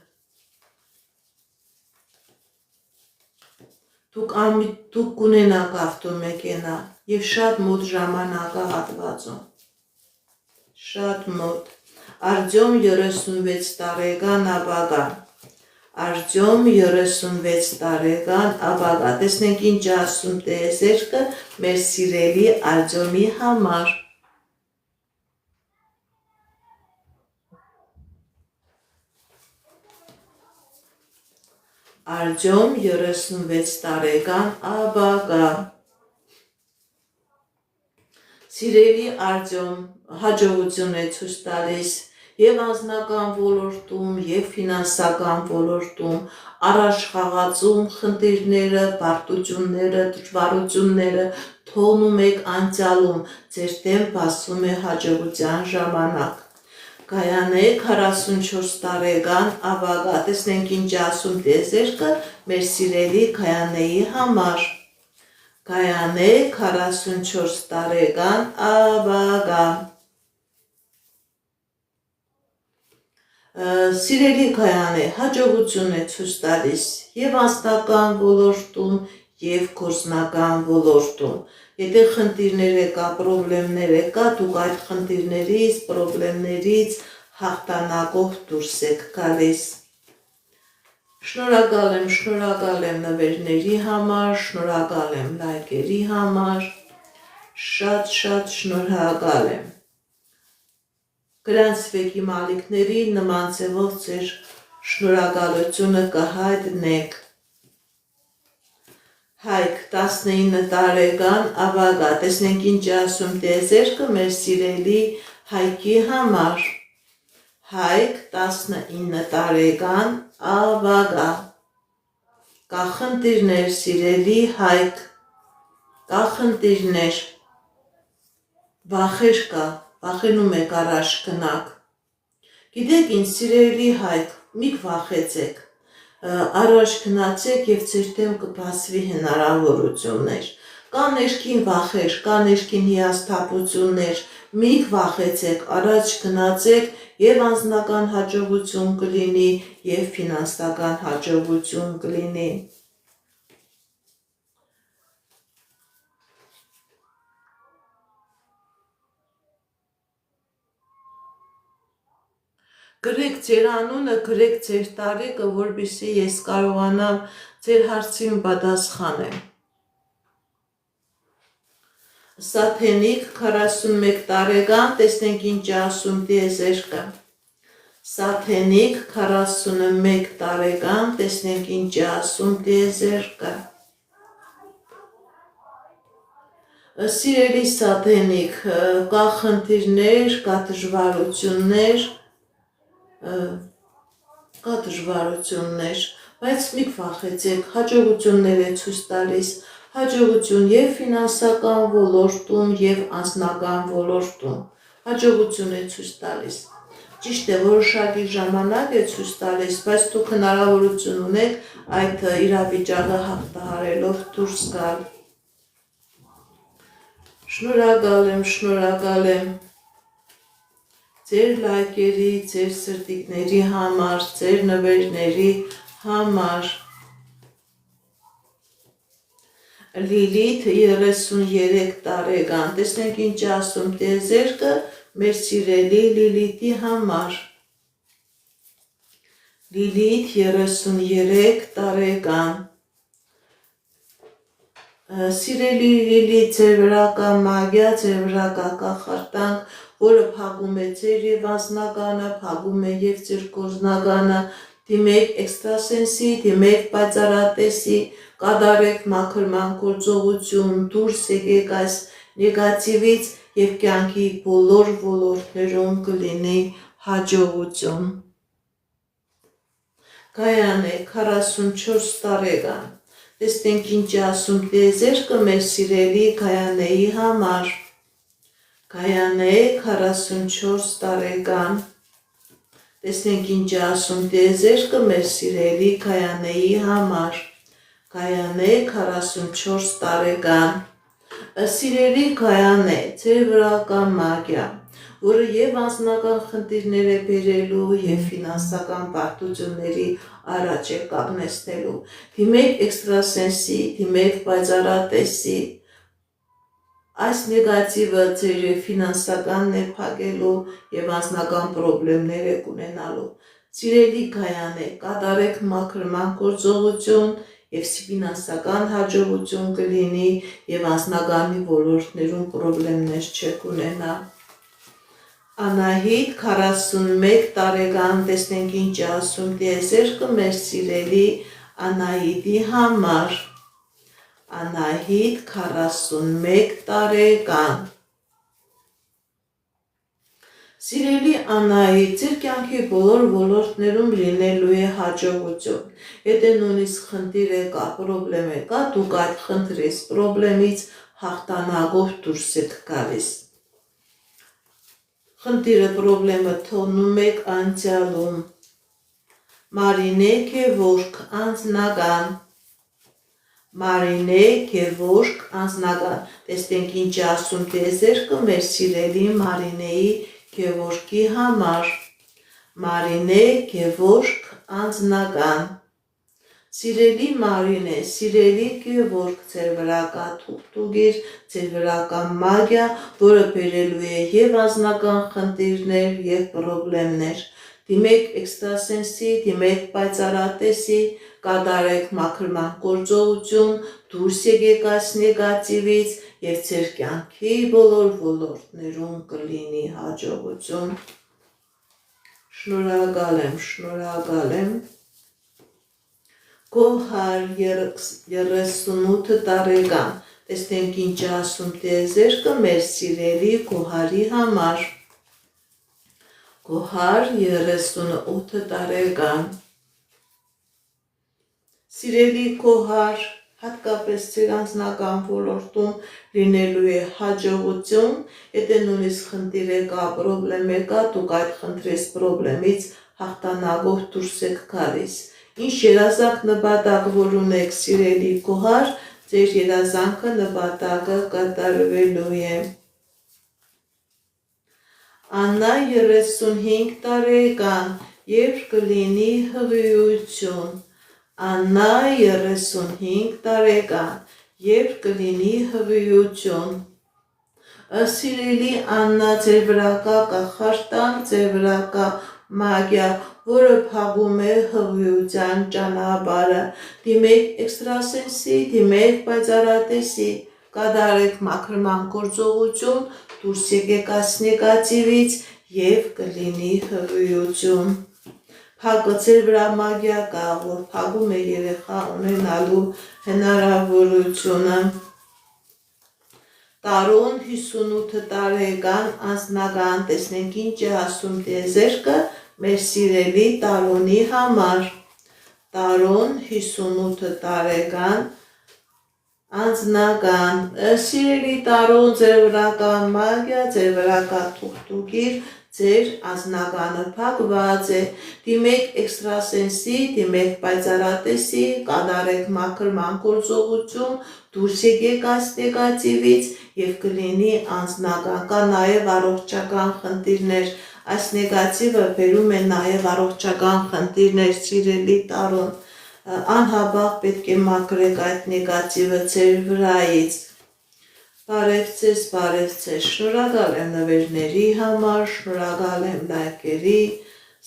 դուք կունենաք ավտոմեքենա և շատ մոտ ժամանակահատվածում, շատ մոտ։ Արտյոմ 36 տարեկան Աբագա, Արտյոմ 36 տարեկան Աբագա, տեսնենք ինչ ասում տիեզերքը մեր սիրելի Արտյոմի համար։ Արտյոմ 36 տարեկան Աբագա, սիրելի Արտյոմ, հաջողություն է ցույց տալիս և անձնական ոլորտում, և ֆինանսական ոլորտում, առաջ խաղացում խնդիրները, բարդությունները, դժվարությունները թողնում եք անցյալում, ձեր դեմ բացվում է հաջողության ժամանակ։ Գայանե 44 տարեկան Աբագա, տեսնենք ինչ ասում տիեզերքը մեր սիրելի Գայանեի համար։ Գայանե 44 տարեկան Աբագա, սիրելի Գայանե, հաջողություն է ցույց տալիս և անձնական ոլորտում, և գործնական ոլորտում։ Եթե խնդիրներ կա, պրոբլեմներ կա, դուք այդ խնդիրներից, պրոբլեմներից հաղթանակով դուրս եք գալիս։ Շնորհակալ եմ նվերների համար, շնորհակալ եմ լայքերի համար, շատ շնորհակալ եմ։ Գրանցվեք իմ ալիքներին, նման ձևով ձեր շնորհակալությունը կհայտնեք։ Հայք 19 տարեկան Աբագա, տեսնենք ինչ ասում տիեզերքը մեր սիրելի Հայկի համար։ Հայք 19 տարեկան Աբագա, կա խնդիրներ սիրելի Հայք, կա խնդիրներ, վախեր կա, վախենում եք առաջ գնաք։ Գիտեք ինչ սիրելի Հայք, մի վախեցեք, առաջ գնացեք և ձեր դեմ կբացվի հնարավորություններ։ Կա ներքին վախեր, կա ներքին հիասթափություններ, մի վախեցեք, առաջ գնացեք և անձնական հաջողություն կլինի, և ֆինանսական հաջողություն կլինի։ Գրեք ձեր անունը, գրեք ձեր տարեկը, որպեսզի ես կարողանամ ձեր հարցին պատասխանեմ։ Սաթենիկ 41 տարեկան, տեսնենք ինչ ասում տիեզերքը։ Սաթենիկ 41 տարեկան, տեսնենք ինչ ասում տիեզերքը։ Սիրելի Սաթենիկ, կա խնդիրներ, կա դժվարություններ, բայց մի վախեցեք, հաջողություններ է ցույց տալիս, հաջողություն և ֆինանսական ոլորտում, և անձնական ոլորտում, հաջողություն է ցույց տալիս։ ճիշտ է, որոշակի ժամանակ է ցույց տալիս, բայց դուք հնարավորություն ունեք այդ իրավիճակը հաղթահարելով դուրս գալ։ Շնորհակալ եմ ձեր լայքերի, ձեր սրտիկների համար, ձեր նվերների համար։ Լիլիթ 33 տարեկան, տեսնենք ինչ ասում տիեզերքը մեր սիրելի Լիլիթի համար։ Լիլիթ 33 տարեկան, սիրելի Լիլիթ, ձեր վրա կա մագիա, ձեր վրա կա կախարդանք, որը փակում է ձեր եւ անձնականը, փակում է եւ ձեր գործնականը, դիմեք էքստրասենսի, դիմեք պայծառատեսի, կատարեք մաքրման գործողություն, դուրս եկեք այս նեգատիվից եւ կյանքի բոլոր ոլորտներում կլինի հաջողություն։ Գայանե 44 տարեկան, տեսնենք ինչ ասում տիեզերքը մեր սիրելի Գայանեի համար։ Գայանե 44 տարեկան, տեսնենք ինչ ասում տիեզերքը մեր սիրելի Գայանեի համար։ Գայանե 44 տարեկան, սիրելի Գայանե, ձեր վրա կա մագիա, որը եւ անձնական խնդիրներ է բերելու եւ ֆինանսական բարդությունների առաջ է կանգնեցնելու։ Դիմեք էքստրասենսի, դիմեք պայծառատեսի, այս նեգատիվը ձեր ֆինանսականն է փակելու եւ անձնական խնդիրներ է ունենալու։ Սիրելի Գայանե, կատարեք մաքրման գործողություն եւ ֆինանսական հաջողություն կլինի եւ անձնականի ոլորտներում խնդիրներ չեք ունենա։ Անահիտ 41 տարեկան, տեսնենք ինչ ասում տիեզերքը մեր սիրելի Անահիտի համար։ Անահիտ 41 տարեկան, սիրելի Անահիտ, ձեր կյանքի բոլոր ոլորտներում լինելու է հաջողություն։ Եթե նույնիսկ խնդիր է կա, պրոբլեմ է կա, դուք այդ խնդրից, պրոբլեմից հաղթանակով դուրս եք գալիս։ Խնդիրը, պրոբլեմը թողնում եք անցյալում։ Մարինե Քևորք անձնական, Մարինե Քևորք անձնական, տեսնենք ինչ ասում տիեզերքը մեր սիրելի Մարինեի Քևորքի համար։ Մարինե Քևորք անձնական, սիրելի Մարինե, սիրելի Քևորք, ձեր վրա կա թուղթուգիր, ձեր վրա կա մագիա, որը բերելու է եւ անձնական խնդիրներ եւ պրոբլեմներ։ Դիմեք էքստրասենսի, դիմեք պայծառատեսի, կատարեք մաքրման գործողություն, դուրս եկեք այս նեգատիվից եւ ձեր կյանքի բոլոր ոլորտներում կլինի հաջողություն։ Շնորհակալ եմ։ Գոհար 38 տարեկան, տեսնենք ինչ ասում տիեզերքը մեր սիրելի Գոհարի համար։ Գոհար 38 տարեկան, սիրելի Գոհար, հատկապես ձեր անձնական ոլորտում լինելու է հաջողություն, եթե նույնիսկ խնդիր է կա, պրոբլեմ է կա, դուք այդ խնդրից, պրոբլեմից հաղթանակով դուրս եք գալիս։ Ինչ երազանք նպատակ որ ունեք, սիրելի Գոհար, ձեր երազանքը նպատակը կատարվելու է։ Աննա 35 տարեկան, երբ կլինի հղիություն։ Աննա 35 տարեկան, երբ կլինի հղիություն։ Սիրելի Աննա, ձեր վրա կա կախարդանք, ձեր վրա կա մագիա, որը փակում է հղիության ճանապարհը։ Դիմեք էքստրասենսի, դիմեք պայծառատեսի, կատարեք մաքրման գործողություն, դուրս եկեք այս նեգատիվից եւ կլինի հղիություն։ Փակը ձեր վրա մագիա կա, որ փակում է երեխա ունենալու հնարավորությունը։ Տարոն 58 տարեկան անձնական, տեսնենք ինչ է ասում տիեզերքը մեր սիրելի Տարոնի համար։ Տարոն 58 տարեկան անձնական, սիրելի Տարոն, ձեր վրա կա մագիա, ձեր վրա կա թուղթուգիր, ձեր անձնականը փակված է, դիմեք էքստրասենսի, դիմեք պայծառատեսի, կատարեք մաքրման գործողություն, դուրս եկեք այս նեգատիվից եւ կլինի անձնական, կա նաեւ առողջական խնդիրներ, այս նեգատիվը բերում է նաեւ առողջական խնդիրներ, սիրելի տարուն, անհաբաղ պետք է մաքրեք այդ նեգատիվը ձեր վրայից, Բարև ձեզ, շնորհակալ եմ նվերների համար, շնորհակալ եմ լայքերի,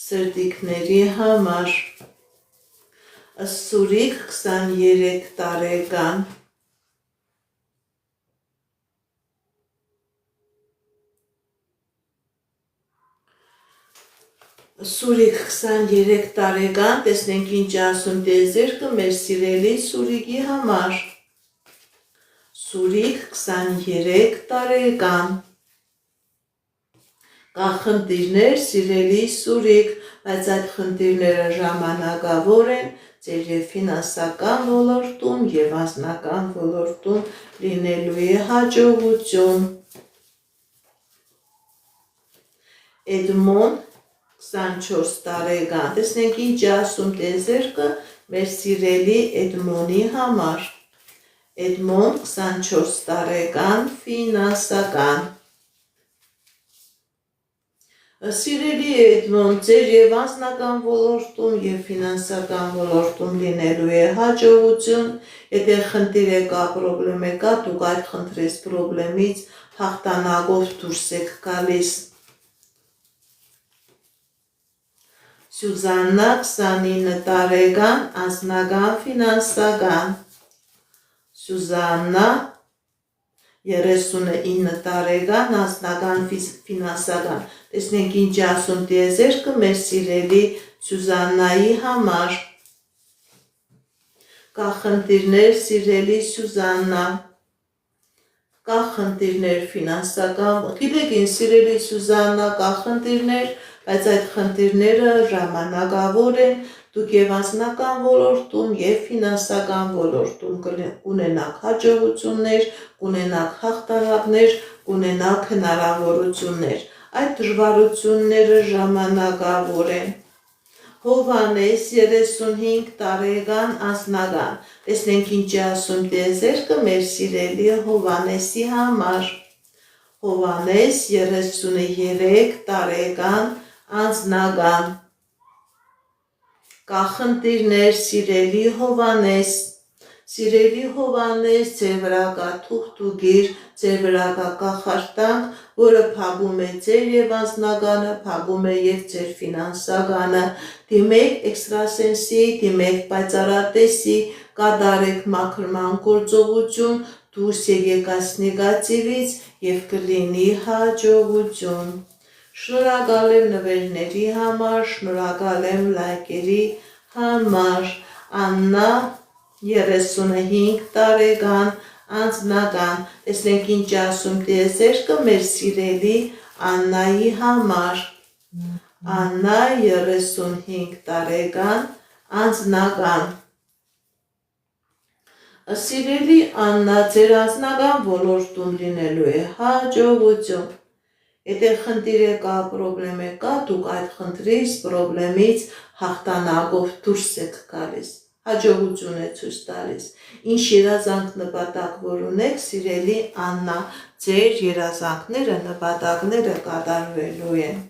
սրտիկների համար, Սուրիկ 23 տարեկան, Սուրիկ 23 տարեկան, տեսնենք ինչ ասում տիեզերքը մեր սիրելի Սուրիկի համար, Սուրիկ 23 տարեկան, կա խնդիրներ, սիրելի Սուրիկ, բայց այդ խնդիրները ժամանակավոր են, ձեր և ֆինանսական ոլորտում և անձնական ոլորտում լինելու է հաջողություն, Էդմոն 24 տարեկան, տեսնենք ինչ ասում տիեզերքը մեր սիրելի Էդմոնի համար, Էդմոն 24 տարեկան, ֆինանսական, Սիրելի Էդմոն, ձեր և անձնական ոլորտում և ֆինանսական ոլորտում լինելու է հաջողություն, եթե խնդիր է կա, պրոբլեմ է կա, դուք այդ խնդրես պրոբլեմից հաղթանակով դուրս եք գալիս, Սյուզաննա 29 տարեկան, անձնական ֆինանսական, Սյուզաննա 39 տարեկան, անձնական ֆինանսական, տեսնենք ինչ ասում տիեզերքը մեր սիրելի Սյուզաննայի համար, կա խնդիրներ սիրելի Սյուզաննա, կա խնդիրներ ֆինանսական, գիտեք ինչ սիրելի Սյուզաննա, կա խնդիրներ, բայց այդ խնդիրները ժամանակավոր են, դուք և անձնական ոլորտում և ֆինանսական ոլորտում կունենաք հաջողություններ, կունենաք հաղթանակներ, կունենաք հնարավորություններ, այդ դժվարությունները ժամանակավոր են, Հովհաննես 35 տարեկան անձնական, տեսնենք ինչ ասում տիեզերքը մեր սիրելի Հովհաննեսի համար, Հովհաննես 33 տարեկան անձնական, կա խնդիրներ սիրելի Հովհաննես, ձեր վրա կա թուղթուգիր, ձեր վրա կա կախարդանք, որը փակում է ձեր և անձնականը, փակում է և ձեր ֆինանսականը, դիմեք էքստրասենսի, դիմեք պայծառատեսի, կատարեք մաքրման գործողություն, դուրս եկեք այս նեգատիվից և կլինի հաջողություն, շնորհակալ եմ նվերների համար, շնորհակալ եմ լայքերի համար, Աննա 35 տարեկան, անձնական, տեսնենք ինչ ասում տիեզերքը մեր սիրելի Աննայի համար, Աննա 35 տարեկան, անձնական, Սիրելի Աննա, ձեր անձնական ոլորտում լինելու է հաջողություն, եթե խնդիր է կա, պրոբլեմ է կա, դուք այդ խնդրից, պրոբլեմից հաղթանակով դուրս եք գալիս, հաջողություն է ցույց տալիս, ինչ երազանք նպատակ որ ունեք, սիրելի Աննա, ձեր երազանքները, նպատակները կատարվելու են,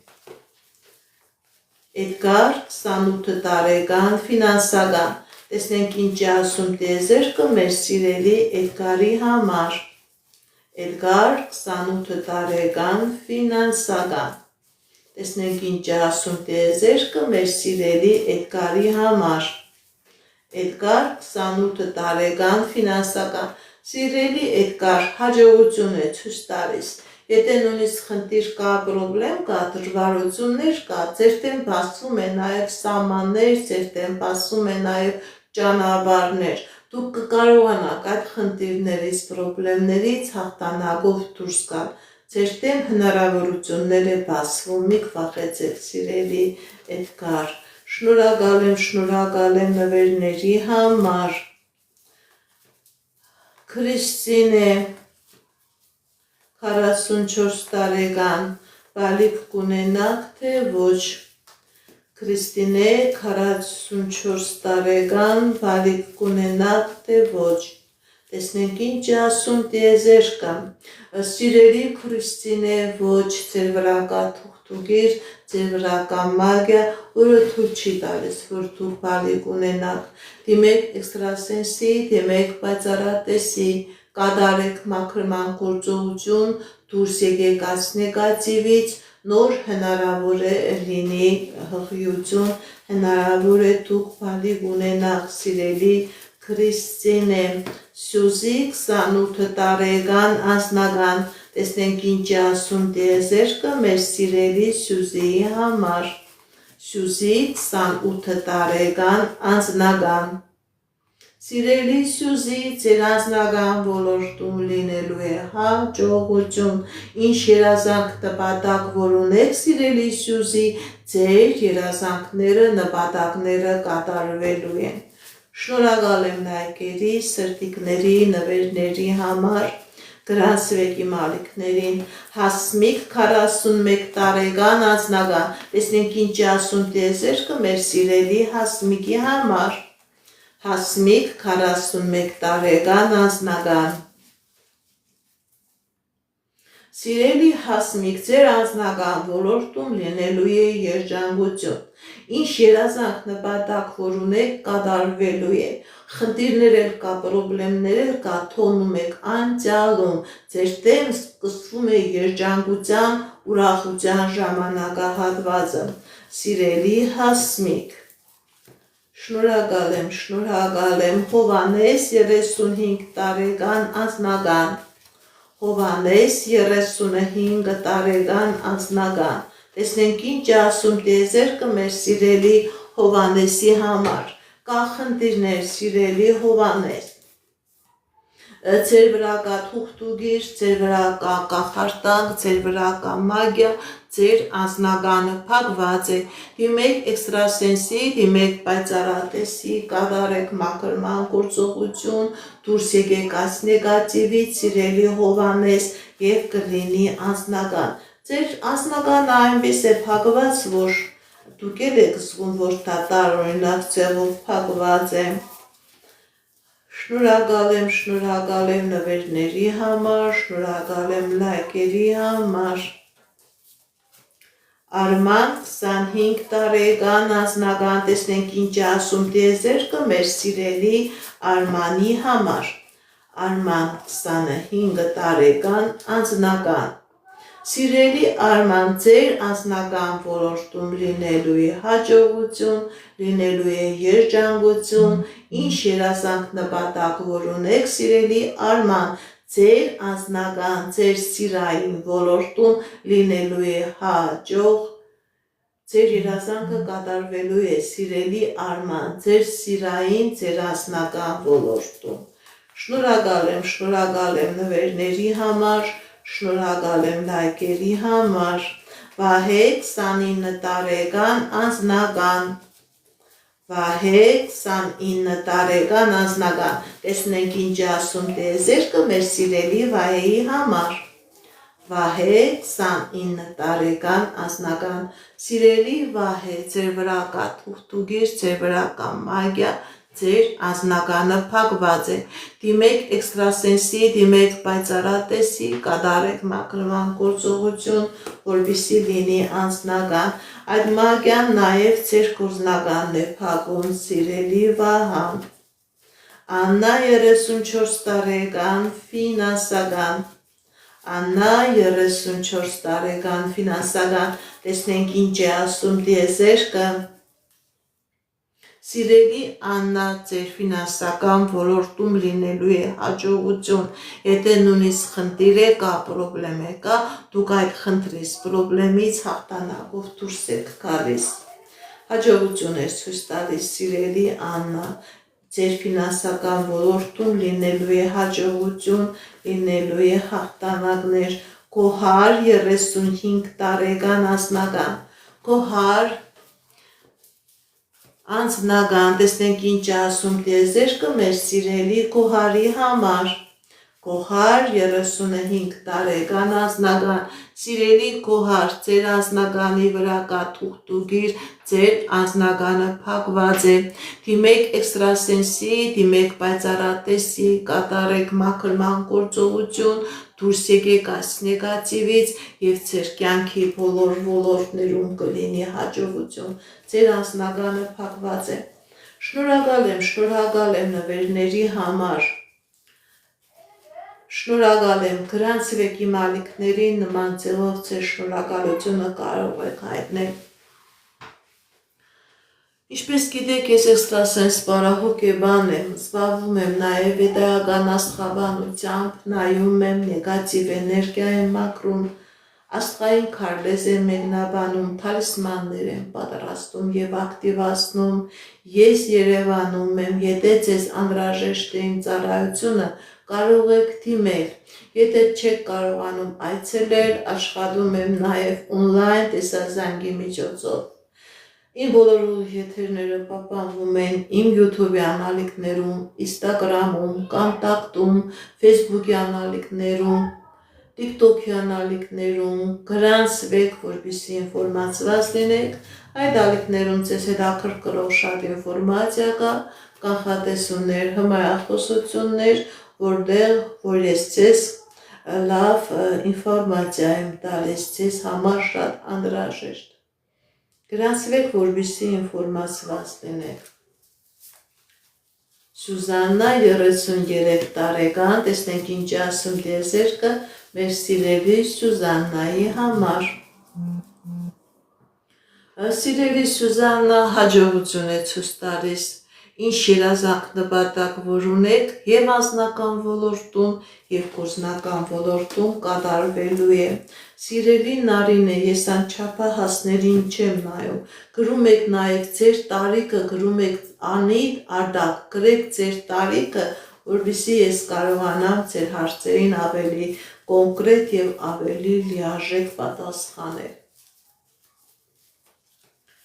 Էդգար 28 տարեկան, ֆինանսական, տեսնենք ինչ ասում տիեզերքը մեր սիրելի Էդգարի համար, Էդգար 28 տարեկան, ֆինանսական, տեսնենք ինչ ասում տիեզերքը մեր սիրելի Էդգարի համար, Էդգար 28 տարեկան, ֆինանսական, սիրելի Էդգար, հաջողություն է ցույց տալիս, եթե նույնիսկ խնդիր կա, պրոբլեմ կա, դժվարություններ կա, ձեր դեմ բացվում է նաև սահմաններ, ձեր դեմ բացվում է նաև ճանապարհներ, դուք կկարողանաք այդ խնդիրներից, պրոբլեմներից հաղթանակով դուրս գալ, ձեր դեմ հնարավորություններ է բացվում, մի վախեցեք սիրելի Էդգար, շնորհակալ եմ նվերների համար, Քրիստինե 44 տարեկան, բալիկ կունենաք, թե ոչ։ Քրիստինե 44 տարեկան, բալիկ կունենաք, թե ոչ։ Տեսնենք ինչ է ասում տիեզերքը։ Սիրելի Քրիստինե, ոչ, ձեր վրա կա թուղթուգիր, ձեր վրա կա մագիա, որը թույլ չի տալիս, որ դուք բալիկ ունենաք։ Դիմեք էքստրասենսի, դիմեք պայծառատեսի, կատարեք մաքրման գործողություն, դուրս եկեք այս նեգատիվից, նոր հնարավոր է լինի հղիություն, հնարավոր է դուք բալիկ ունենաք, սիրելի Քրիստինե, Սյուզի 28 տարեկան անձնական, տեսնենք ինչ է ասում տիեզերքը մեր սիրելի Սյուզիի համար։ Սյուզի 28 տարեկան անձնական։ Սիրելի Սյուզի, ձեր անձնական ոլորտում լինելու է հաջողություն, ինչ երազանք նպատակ որ ունեք, սիրելի Սյուզի, ձեր երազանքները, նպատակները կատարվելու են։ Շնորհակալ եմ լայքերի, սրտիկների, նվերների համար, գրանցվեք իմ ալիքներին, Հասմիկ 41 տարեկան անձնական, տեսնենք ինչ է ասում տիեզերքը մեր սիրելի Հասմիկի համար։ Հասմիկ 41 տարեկան անձնական։ Սիրելի Հասմիկ, ձեր անձնական ոլորտում լինելու է երջանկություն։ Ինչ երազանք նպատակ որ ունեք կատարվելու է։ Խնդիրներ էլ կա, պրոբլեմներ էլ կա, թողնում եք անցյալում, ձեր դեմ սկսվում է երջանկության, ուրախության ժամանակահատվածը։ Սիրելի Հասմիկ, շնորհակալ եմ, Հովհաննես 35 տարեկան անձնական, Հովհաննես 35 տարեկան անձնական, տեսնենք ինչ է ասում տիեզերքը մեր սիրելի Հովհաննեսի համար, կա խնդիրներ սիրելի Հովհաննես, ձեր վրա կա թուղթուգիր, ձեր վրա կա կախարդանք, ձեր վրա կա մագիա, ձեր անձնականը փակված է, դիմեք էքստրասենսի, դիմեք պայծառատեսի, կատարեք մաքրման գործողություն, դուրս եկեք այս նեգատիվից, սիրելի Հովհաննես, եւ կլինի անձնական։ Ձեր անձնականը այնպես է փակված, որ դուք եք զգում, որ դա տարօրինակ ձևով փակված է։ Շնորհակալ եմ նվերների համար, շնորհակալ եմ լայքերի համար։ Արման 25 տարեկան անձնական, տեսնենք ինչ է ասում տիեզերքը մեր սիրելի Արմանի համար։ Արման 25 տարեկան անձնական։ Սիրելի Արման, ձեր անձնական ոլորտում լինելու է հաջողություն, լինելու է երջանկություն, ինչ երազանք նպատակ որ ունեք, սիրելի Արման, ձեր անձնական, ձեր սիրային ոլորտում լինելու է հաջող, ձեր երազանքը կատարվելու է, սիրելի Արման, ձեր սիրային, ձեր անձնական ոլորտում։ Շնորհակալ եմ նվերների համար, շնորհակալ եմ լայքերի համար։ Վահե 29 տարեկան անձնական, Վահե 29 տարեկան անձնական, տեսնենք ինչ է ասում տիեզերքը մեր սիրելի Վահեի համար։ Վահե 29 տարեկան անձնական, սիրելի Վահե, ձեր վրա կա թուղթուգիր, ձեր վրա կա մագիա, ձեր անձնականը փակված է, դիմեք էքստրասենսի, դիմեք պայծառատեսի, կատարեք մաքրման գործողություն, որպեսզի լինի անձնական, այդ մագիան նաև ձեր գործնականն է փակում, սիրելի Վահան։ Աննա 34 տարեկան ֆինանսական, Աննա 34 տարեկան ֆինանսական, տեսնենք ինչ է ասում տիեզերքը։ Սիրելի Աննա, ձեր ֆինանսական ոլորտում լինելու է հաջողություն, եթե նույնիսկ խնդիր է կա, պրոբլեմ է կա, դուք այդ խնդրից, պրոբլեմից հաղթանակով դուրս եք գալիս։ Հաջողություն է ցույց տալիս, սիրելի Աննա, ձեր ֆինանսական ոլորտում լինելու է հաջողություն, լինելու է հաղթանակներ, Գոհար 35 տարեկան անձնական, Գոհար անձնական, տեսնենք ինչ է ասում տիեզերքը մեր սիրելի Գոհարի համար։ Կոհար 35 տարեկան անձնական, սիրելի կոհար, ձեր անձնականի վրա կա թուղթուգիր, ձեր անձնականը փակված է, դիմեք էքստրասենսի, դիմեք պայծառատեսի, կատարեք մաքրման գործողություն, դուրս եկեք այս նեգատիվից և ձեր կյանքի բոլոր ոլորտներում կլինի հաջողություն, ձեր անձնականը փակված է։ Շնորհակալ եմ նվերների համար, շնորհակալ եմ, գրանցվեք իմ ալիքներին, նման ձևով ձեր շնորհակալությունը կարող եք հայտնել։ Ինչպես գիտեք, ես էքստրասենս պարահոգեբան եմ, զբաղվում եմ նաև վեդայական աստղաբանությամբ, նայում եմ, նեգատիվ էներգիա եմ մաքրում, աստղային քարտեզ եմ մեկնաբանում, թալիսմաններ եմ պատրաստում և ակտիվացնում, ես Երևանում եմ, եթե ձեզ անհրաժեշտ է իմ ծառայությունը, կարող եք դիմել, եթե չեք կարողանում այցելել, աշխատում եմ նաև օնլայն տեսազանգի միջոցով։ Իմ բոլոր եթերները պահպանվում են իմ YouTube-յան ալիքներում, Instagram-ում, Կոնտակտում, Facebook-յան ալիքներում, TikTok-յան ալիքներում, գրանցվեք, որպեսզի ինֆորմացված լինեք, այդ ալիքներում ձեզ հետաքրքրող շատ ինֆորմացիա կա, կանխատեսումներ, հմայախոսություններ, որտեղ որ ես ձեզ լավ ինֆորմացիա եմ տալիս, ձեզ համար շատ անհրաժեշտ։ Գրանցվեք, որպեսզի ինֆորմացված լինեք։ Սյուզաննա 33 տարեկան, տեսնենք ինչ ասում դիեզերքը մեր սիրելի Սյուզաննայի համար։ Սիրելի Սյուզաննա, հաջողություն է ցույց տալիս, ինչ երազանք նպատակ որ ունեք և անձնական ոլորտում և գործնական ոլորտում կատարվելու է։ Սիրելի Նարինե, ես անչափահասներին չեմ նայում, գրում եք նաև ձեր տարիքը, գրում եք անիտ արդակ, գրեք ձեր տարիքը, որպեսզի ես կարողանամ ձեր հարցերին ավելի կոնկրետ և ավելի լիարժեք պատասխանել։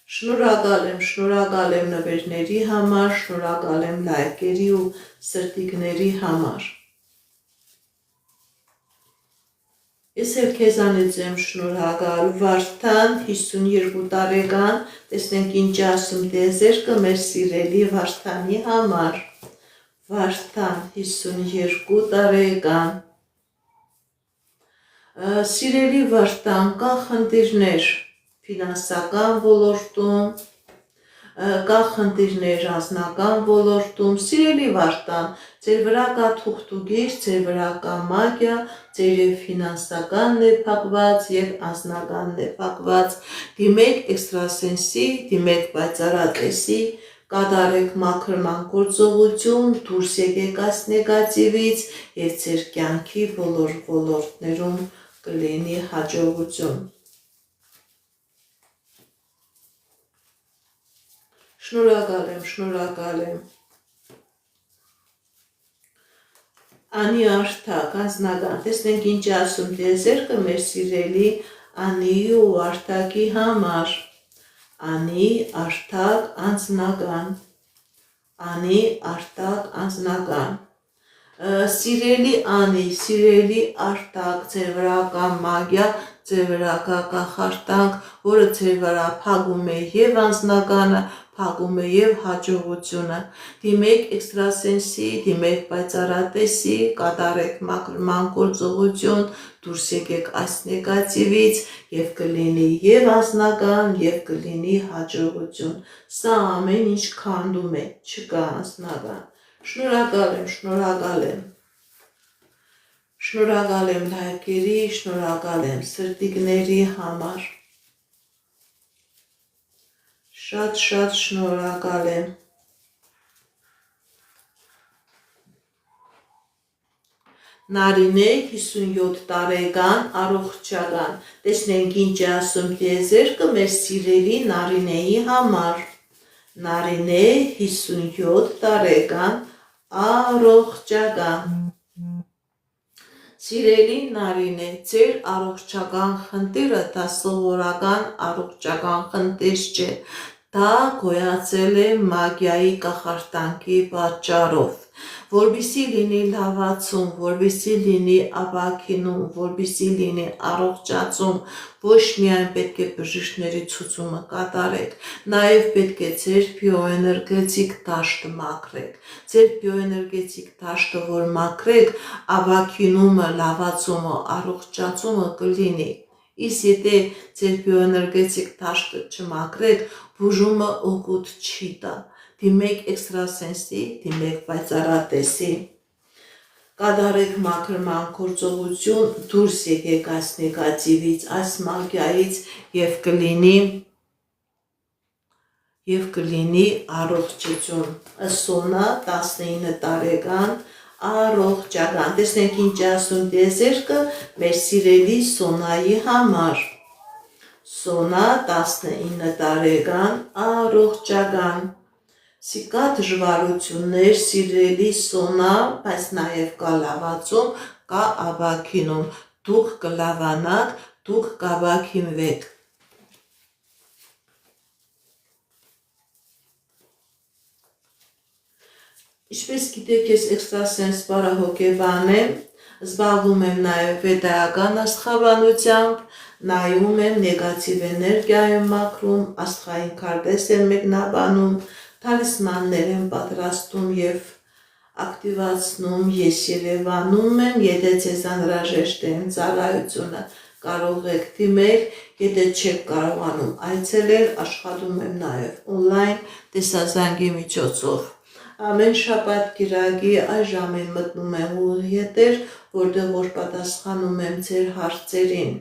Շնորհակալ եմ նվերների համար, շնորհակալ եմ լայքերի ու սրտիկների համար։ Ես էլ քեզանից եմ շնորհակալ, Վարդան 52 տարեկան, տեսնենք ինչ ասում դիեզերքը մեր սիրելի Վարդանի համար։ Վարդան 52 տարեկան։ Սիրելի Վարդան, կա խնդիրներ ֆինանսական ոլորտում, կա խնդիրներ անձնական ոլորտում, սիրելի Վարդան, ձեր վրա կա թուղթուգիր, ձեր վրա կա մագիա, ձեր և ֆինանսականն է փակված և անձնականն է փակված, դիմեք էքստրասենսի, դիմեք պայծառատեսի, կատարեք մաքրման գործողություն, դուրս եկեք այս նեգատիվից և ձեր կյանքի բոլոր ոլորտներում կլինի հաջողություն։ Շնորհակալ եմ։ Անի Արդակ, անձնական, տեսնենք ինչ ասում դիեզերքը մեր սիրելի Անիի ու Արդակի համար։ Անի Արդակ, անձնական, Անի Արդակ, անձնական։ Սիրելի Անի, սիրելի Արդակ, ձեր վրա կա մագիա, ձեր վրա կա կախարդանք, որը ձեր վրա փակում է և անձնականը, փակում է և հաջողությունը, դիմեք էքստրասենսի, դիմեք պայծառատեսի, կատարեք մաքրման գործողություն, դուրս եկեք այս նեգատիվից և կլինի և անձնական և կլինի հաջողություն, սա ամեն ինչ քանդում է, չկա անձնական, շնորհակալ եմ լայքերի, շնորհակալ եմ սրտիկների համար, շատ շնորհակալ եմ։ Նարինե 57 տարեկան, առողջական, տեսնենք ինչ ասում դիեզերքը մեր սիրելի Նարինեի համար։ Նարինե 57 տարեկան, առողջական։ Սիրելի Նարինե, ձեր առողջական խնդիրը դա սովորական առողջական խնդիր չէ, Դա գոյացել է մագիայի կախարդանքի պատճառով, որպեսզի լինի լավացում, որպեսզի լինի ապաքինում, որպեսզի լինի առողջացում, ոչ միայն պետք է բժիշկների ցուցումը կատարեք, նաև պետք է ձեր բիոէներգետիկ դաշտը մաքրեք։ Ձեր բիոէներգետիկ դաշտը որ մաքրեք, ապաքինումը, լավացումը, առողջացումը կլինի։ Իսկ եթե ձեր բիոէներգետիկ դաշտը չմաքրեք, բուժումը օգուտ չի տա։ Դիմեք էքստրասենսի, դիմեք պայծառատեսի, կատարեք մաքրման գործողություն, դուրս եկեք այս նեգատիվից, այս մագիայից եւ կլինի առողջություն։ Սոնա 19 տարեկան առողջական։ Տեսնենք ինչ ասում դեզերքը մեր սիրելի Սոնայի համար։ Սոնա 19 տարեկան առողջական։ Կա դժվարություններ, սիրելի Սոնա, բայց նաև կա լավացում, կա ապաքինում։ Դուք կլավանաք, դուք կապաքինվեք։ Ինչպես գիտեք, ես էքստրասենս բարահոգեբան եմ, զբաղվում եմ նաև վեդայական աստղաբանությամբ, նայում եմ նեգատիվ էներգիայում մաքրում, աստղային քարտեզ եմ մեկնաբանում, թալիսմաններ եմ պատրաստում եւ ակտիվացնում, ես Երևանում եմ, եթե ձեզ անհրաժեշտ է ծառայությունը, կարող եք դիմել, եթե չեք կարողանում այցելել, աշխատում եմ նաև օնլայն տեսազանգի միջոցով։ Ամեն շաբաթ կիրակի այս ժամին մտնում եմ ուղիղ եթեր, որտեղ որ պատասխանում եմ ձեր հարցերին։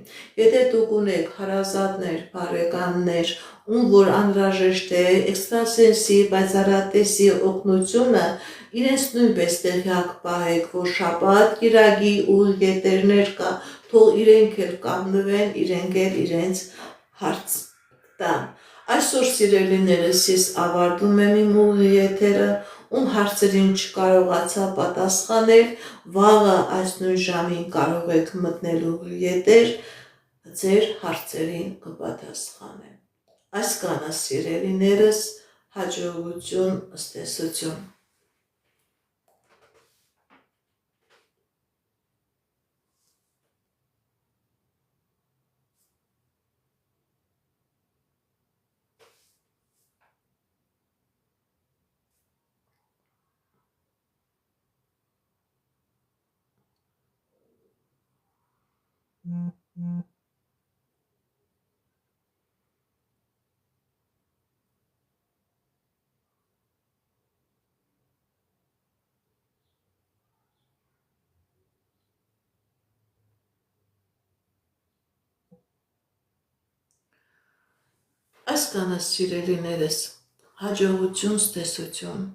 Եթե դուք ունեք հարազատներ, բարեկամներ, ում որ անհրաժեշտ է էքստրասենսի, պայծառատեսի օգնությունը, իրենց նույնպես տեղյակ պահեք, որ շաբաթ կիրակի ուղիղ եթերներ կա, թող իրենք էլ կանգնվեն, իրենք էլ իրենց հարց տան։ Այսօր սիրելիներս ես ավարտում եմ իմ ուղիղ եթերը, ում հարցերին չկարողացա պատասխանել, վաղը այս նույն ժամին կարող եք մտնել ուղիղ եթեր, ձեր հարցերին կպատասխանեմ։ Այսքանը սիրելիներս, հաջողություն, ստեսություն։ Այսքանը սիրելիներս, հաջողություն, ստեսություն։